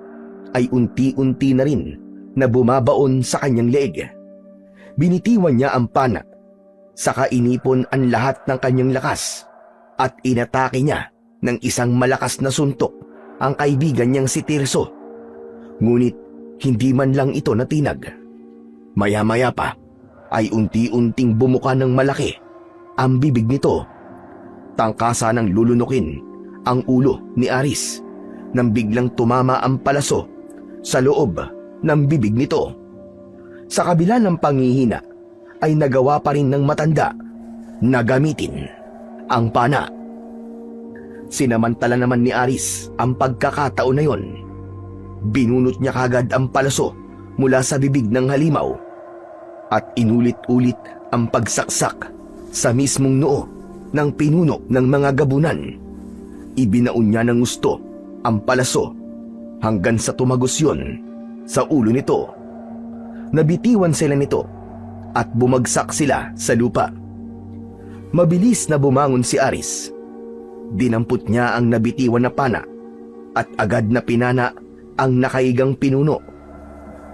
ay unti-unti na rin na bumabaon sa kanyang leeg. Binitiwan niya ang pana, saka inipon ang lahat ng kanyang lakas at inatake niya ng isang malakas na suntok ang kaibigan niyang si Tirso. Ngunit hindi man lang ito natinag. Maya-maya pa ay unti-unting bumuka ng malaki ang bibig nito. Tangkasa ng lulunukin ang ulo ni Aris nang biglang tumama ang palaso sa loob ng bibig nito. Sa kabila ng panghihina ay nagawa pa rin ng matanda na gamitin ang pana. Sinamantala naman ni Aris ang pagkakataon na yon. Binunot niya kagad ang palaso mula sa bibig ng halimaw at inulit-ulit ang pagsaksak sa mismong noo ng pinuno ng mga gabunan. Ibinaon niya ng gusto ang palaso hanggang sa tumagos yon sa ulo nito. Nabitiwan sila nito at bumagsak sila sa lupa. Mabilis na bumangon si Aris. Dinampot niya ang nabitiwan na pana at agad na pinana ang nakaigang pinuno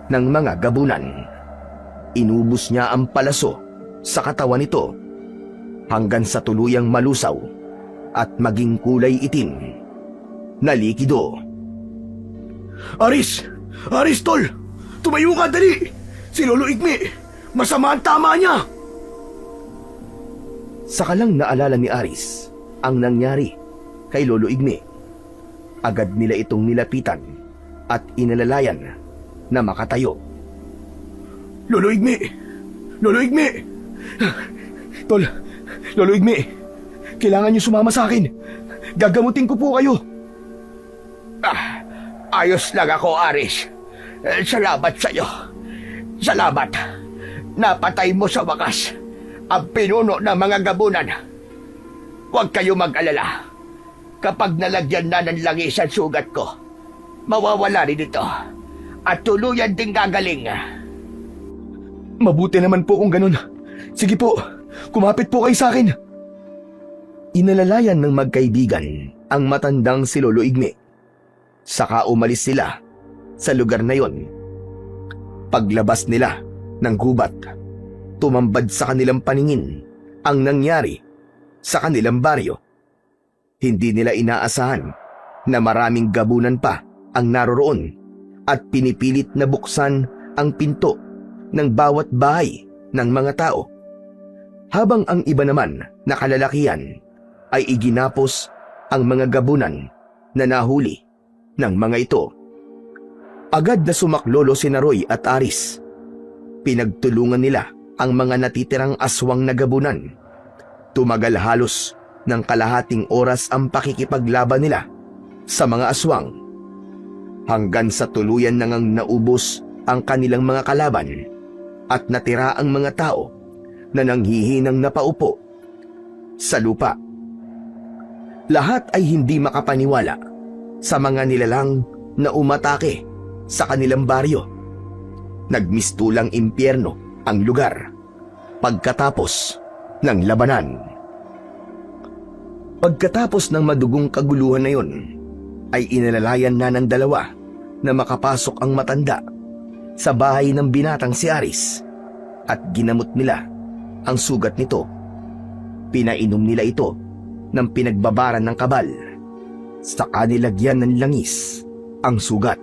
ng mga gabunan. Inubos niya ang palaso sa katawan nito hanggang sa tuluyang malusaw at maging kulay itim na likido. Aris! Aris, tol! Tumayo ka, dali! Si Lolo Igme! Masama ang tama niya! Saka lang naalala ni Aris ang nangyari kay Lolo Igme. Agad nila itong nilapitan at inalalayan na makatayo. Lolo Igme! Lolo Igme! Tol, Lolo Igme, kailangan niyo sumama sa akin. Gagamutin ko po kayo. Ayos lang ako, Aris. Salamat sa'yo. Salamat. Napatay mo sa wakas ang pinuno ng mga gabunan. Huwag kayo mag-alala. Kapag nalagyan na ng langis ang sugat ko, mawawala rin ito at tuluyan ding gagaling. Mabuti naman po kung ganun. Sige po, kumapit po kayo sa akin. Inalalayan ng magkaibigan ang matandang si Lolo Igme. Saka umalis sila sa lugar na yon. Paglabas nila ng gubat, tumambad sa kanilang paningin ang nangyari sa kanilang baryo. Hindi nila inaasahan na maraming gabunan pa ang naroroon at pinipilit na buksan ang pinto ng bawat bahay ng mga tao. Habang ang iba naman na kalalakihan ay iginapos ang mga gabunan na nahuli ng mga ito. Agad na sumaklolo sina Roy at Aris. Pinagtulungan nila ang mga natitirang aswang na gabunan. Tumagal halos ng kalahating oras ang pakikipaglaban nila sa mga aswang, hanggang sa tuluyan na ngang naubos ang kanilang mga kalaban at natira ang mga tao na nanghihinang napaupo sa lupa. Lahat ay hindi makapaniwala sa mga nilalang na umatake sa kanilang baryo. Nagmistulang impyerno ang lugar pagkatapos ng labanan. Pagkatapos ng madugong kaguluhan na yun, ay inalalayan na ng dalawa na makapasok ang matanda sa bahay ng binatang si Aris at ginamot nila ang sugat nito. Pinainom nila ito ng pinagbabaran ng kabal, saka nilagyan ng langis ang sugat.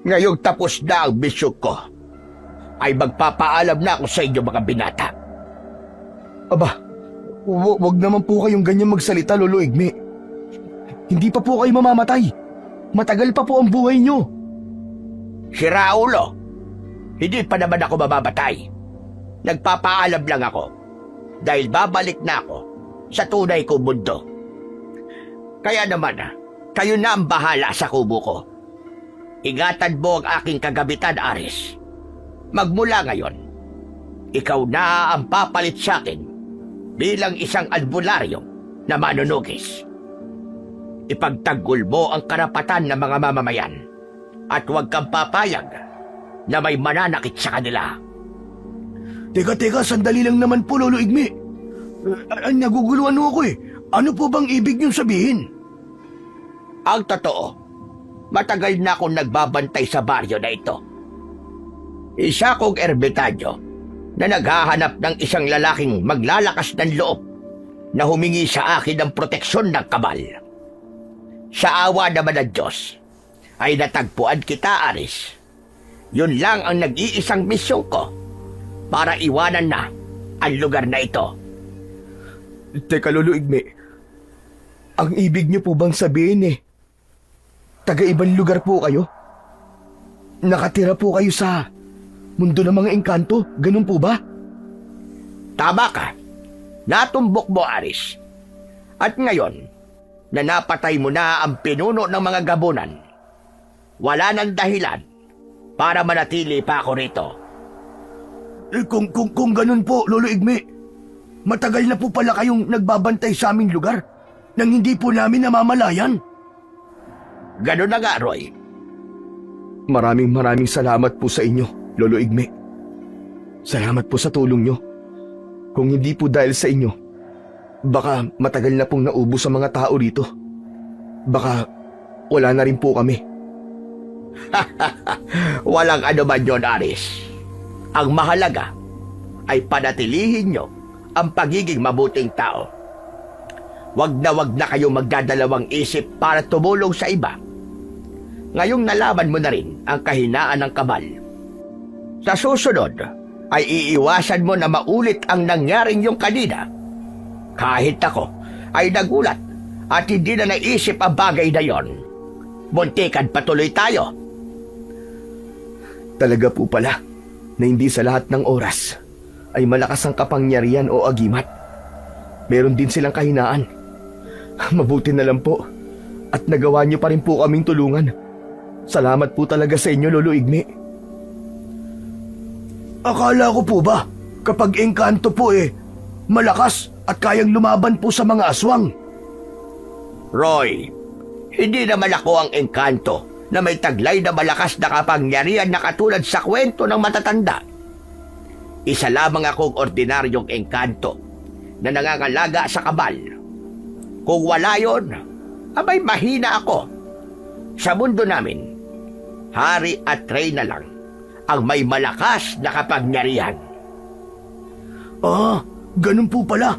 Ngayong tapos na ang bisyo ko, ay magpapaalam na ako sa inyo mga binata. Aba, wag naman po kayong ganyan magsalita, Lolo Igme. Hindi pa po kayo mamamatay. Matagal pa po ang buhay nyo. Si Raulo, hindi pa naman ako mamamatay. Nagpapaalam lang ako dahil babalik na ako sa tunay kong mundo. Kaya naman, kayo na ang bahala sa kubo ko. Ingatan mo ang aking kagabitan, Aris. Magmula ngayon, ikaw na ang papalit sa akin bilang isang albularyo na manunugis. Ipagtanggol mo ang karapatan ng mga mamamayan at huwag kang papayag na may mananakit sa kanila. Teka, sandali lang naman po, Lolo Igme. Naguguluhan ako eh. Ano po bang ibig niyong sabihin? Ang totoo, matagal na akong nagbabantay sa baryo na ito. Isa kong ermitanyo na naghahanap ng isang lalaking maglalakas ng loob na humingi sa akin ng proteksyon ng kabal. Sa awa naman ng Diyos, ay natagpuan kita, Aris. Yun lang ang nag-iisang misyon ko para iwanan na ang lugar na ito. Teka, Lolo Igme. Ang ibig niyo po bang sabihin taga-ibang lugar po kayo? Nakatira po kayo sa mundo ng mga engkanto? Ganun po ba? Tama ka. Natumbok mo, Aris. At ngayon, na napatay mo na ang pinuno ng mga gabunan, wala nang dahilan para manatili pa ako rito. Kung ganun po, Lolo Igme, matagal na po pala kayong nagbabantay sa aming lugar nang hindi po namin namamalayan. Ganun na nga, Roy. Maraming salamat po sa inyo, Lolo Igme. Salamat po sa tulong nyo. Kung hindi po dahil sa inyo, baka matagal na pong naubos sa mga tao rito. Baka wala na rin po kami. Walang anuman yun, Aris. Ang mahalaga ay panatilihin nyo ang pagiging mabuting tao. Wag na kayong magdadalawang isip para tumulong sa iba. Ngayong nalaman mo na rin ang kahinaan ng kabal. Sa susunod, ay iiwasan mo na maulit ang nangyaring yung kanina. Kahit ako ay nagulat at hindi na naisip ang bagay na yon. Muntikan patuloy tayo. Talaga po pala na hindi sa lahat ng oras ay malakas ang kapangyarihan o agimat. Meron din silang kahinaan. Mabuti na lang po at nagawa niyo pa rin po kaming tulungan. Salamat po talaga sa inyo, Lolo Igme. Akala ko po ba, kapag engkanto po malakas at kayang lumaban po sa mga aswang? Roy, hindi naman ako ang engkanto na may taglay na malakas na kapangyarihan na katulad sa kwento ng matatanda. Isa lamang akong ordinaryong engkanto na nangangalaga sa kabal. Kung wala yon, abay mahina ako. Sa mundo namin, hari at reyna lang ang may malakas na kapangyarihan. Ganun po pala.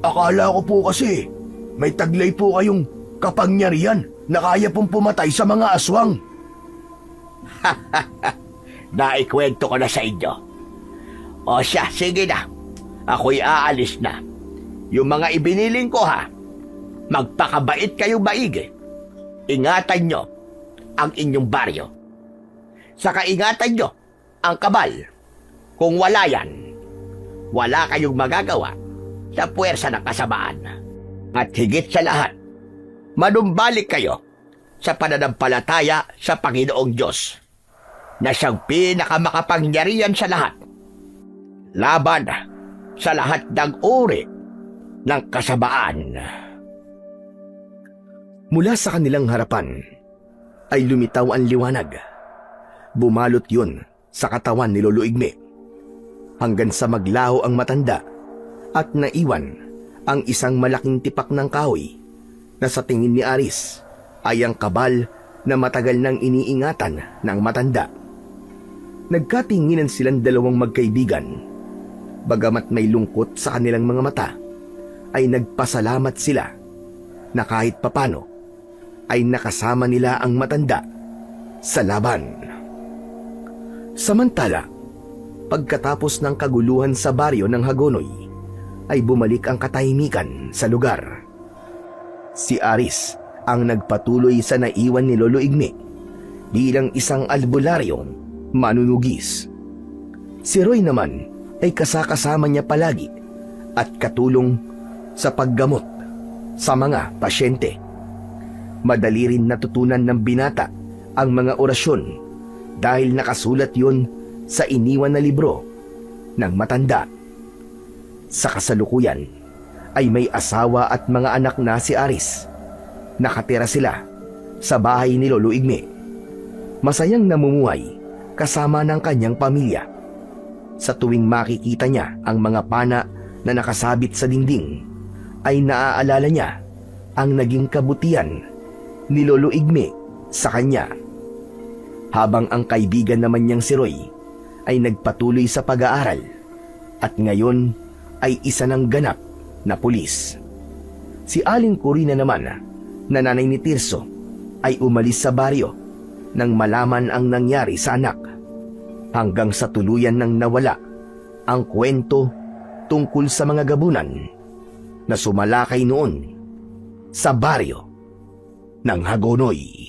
Akala ko po kasi may taglay po kayong kapangyarihan na kaya pong pumatay sa mga aswang. Naikwento ko na sa inyo. O siya, sige na. Ako'y aalis na. Yung mga ibiniling ko ha, magpakabait kayo maigi. Ingatan nyo ang inyong baryo. Saka ingatan nyo ang kabal. Kung wala yan, wala kayong magagawa sa puwersa ng kasamaan. At higit sa lahat, manumbalik kayo sa pananampalataya sa Panginoong Diyos na siyang pinakamakapangyarihan sa lahat, laban sa lahat ng uri ng kasamaan. Mula sa kanilang harapan ay lumitaw ang liwanag. Bumalot yun sa katawan ni Lolo Igme hanggang sa maglaho ang matanda at naiwan ang isang malaking tipak ng kahoy na sa tingin ni Aris ay ang kabal na matagal nang iniingatan ng matanda. Nagkatinginan silang dalawang magkaibigan. Bagamat may lungkot sa kanilang mga mata, ay nagpasalamat sila na kahit papano ay nakasama nila ang matanda sa laban. Samantala, pagkatapos ng kaguluhan sa baryo ng Hagonoy, ay bumalik ang katahimikan sa lugar. Si Aris ang nagpatuloy sa naiwan ni Lolo Igme bilang isang albularyong manunugis. Si Roy naman ay kasakasama niya palagi at katulong sa paggamot sa mga pasyente. Madali rin natutunan ng binata ang mga orasyon dahil nakasulat yun sa iniwan na libro ng matanda. Sa kasalukuyan ay may asawa at mga anak na si Aris. Nakatira sila sa bahay ni Lolo Igme. Masayang namumuhay kasama ng kanyang pamilya. Sa tuwing makikita niya ang mga pana na nakasabit sa dingding, ay naaalala niya ang naging kabutihan ni Lolo Igme sa kanya. Habang ang kaibigan naman niyang si Roy ay nagpatuloy sa pag-aaral at ngayon ay isa ng ganap na pulis. Si Aling Corina naman, na nanay ni Tirso, ay umalis sa baryo nang malaman ang nangyari sa anak, hanggang sa tuluyan nang nawala ang kwento tungkol sa mga gabunan na sumalakay noon sa baryo ng Hagonoy.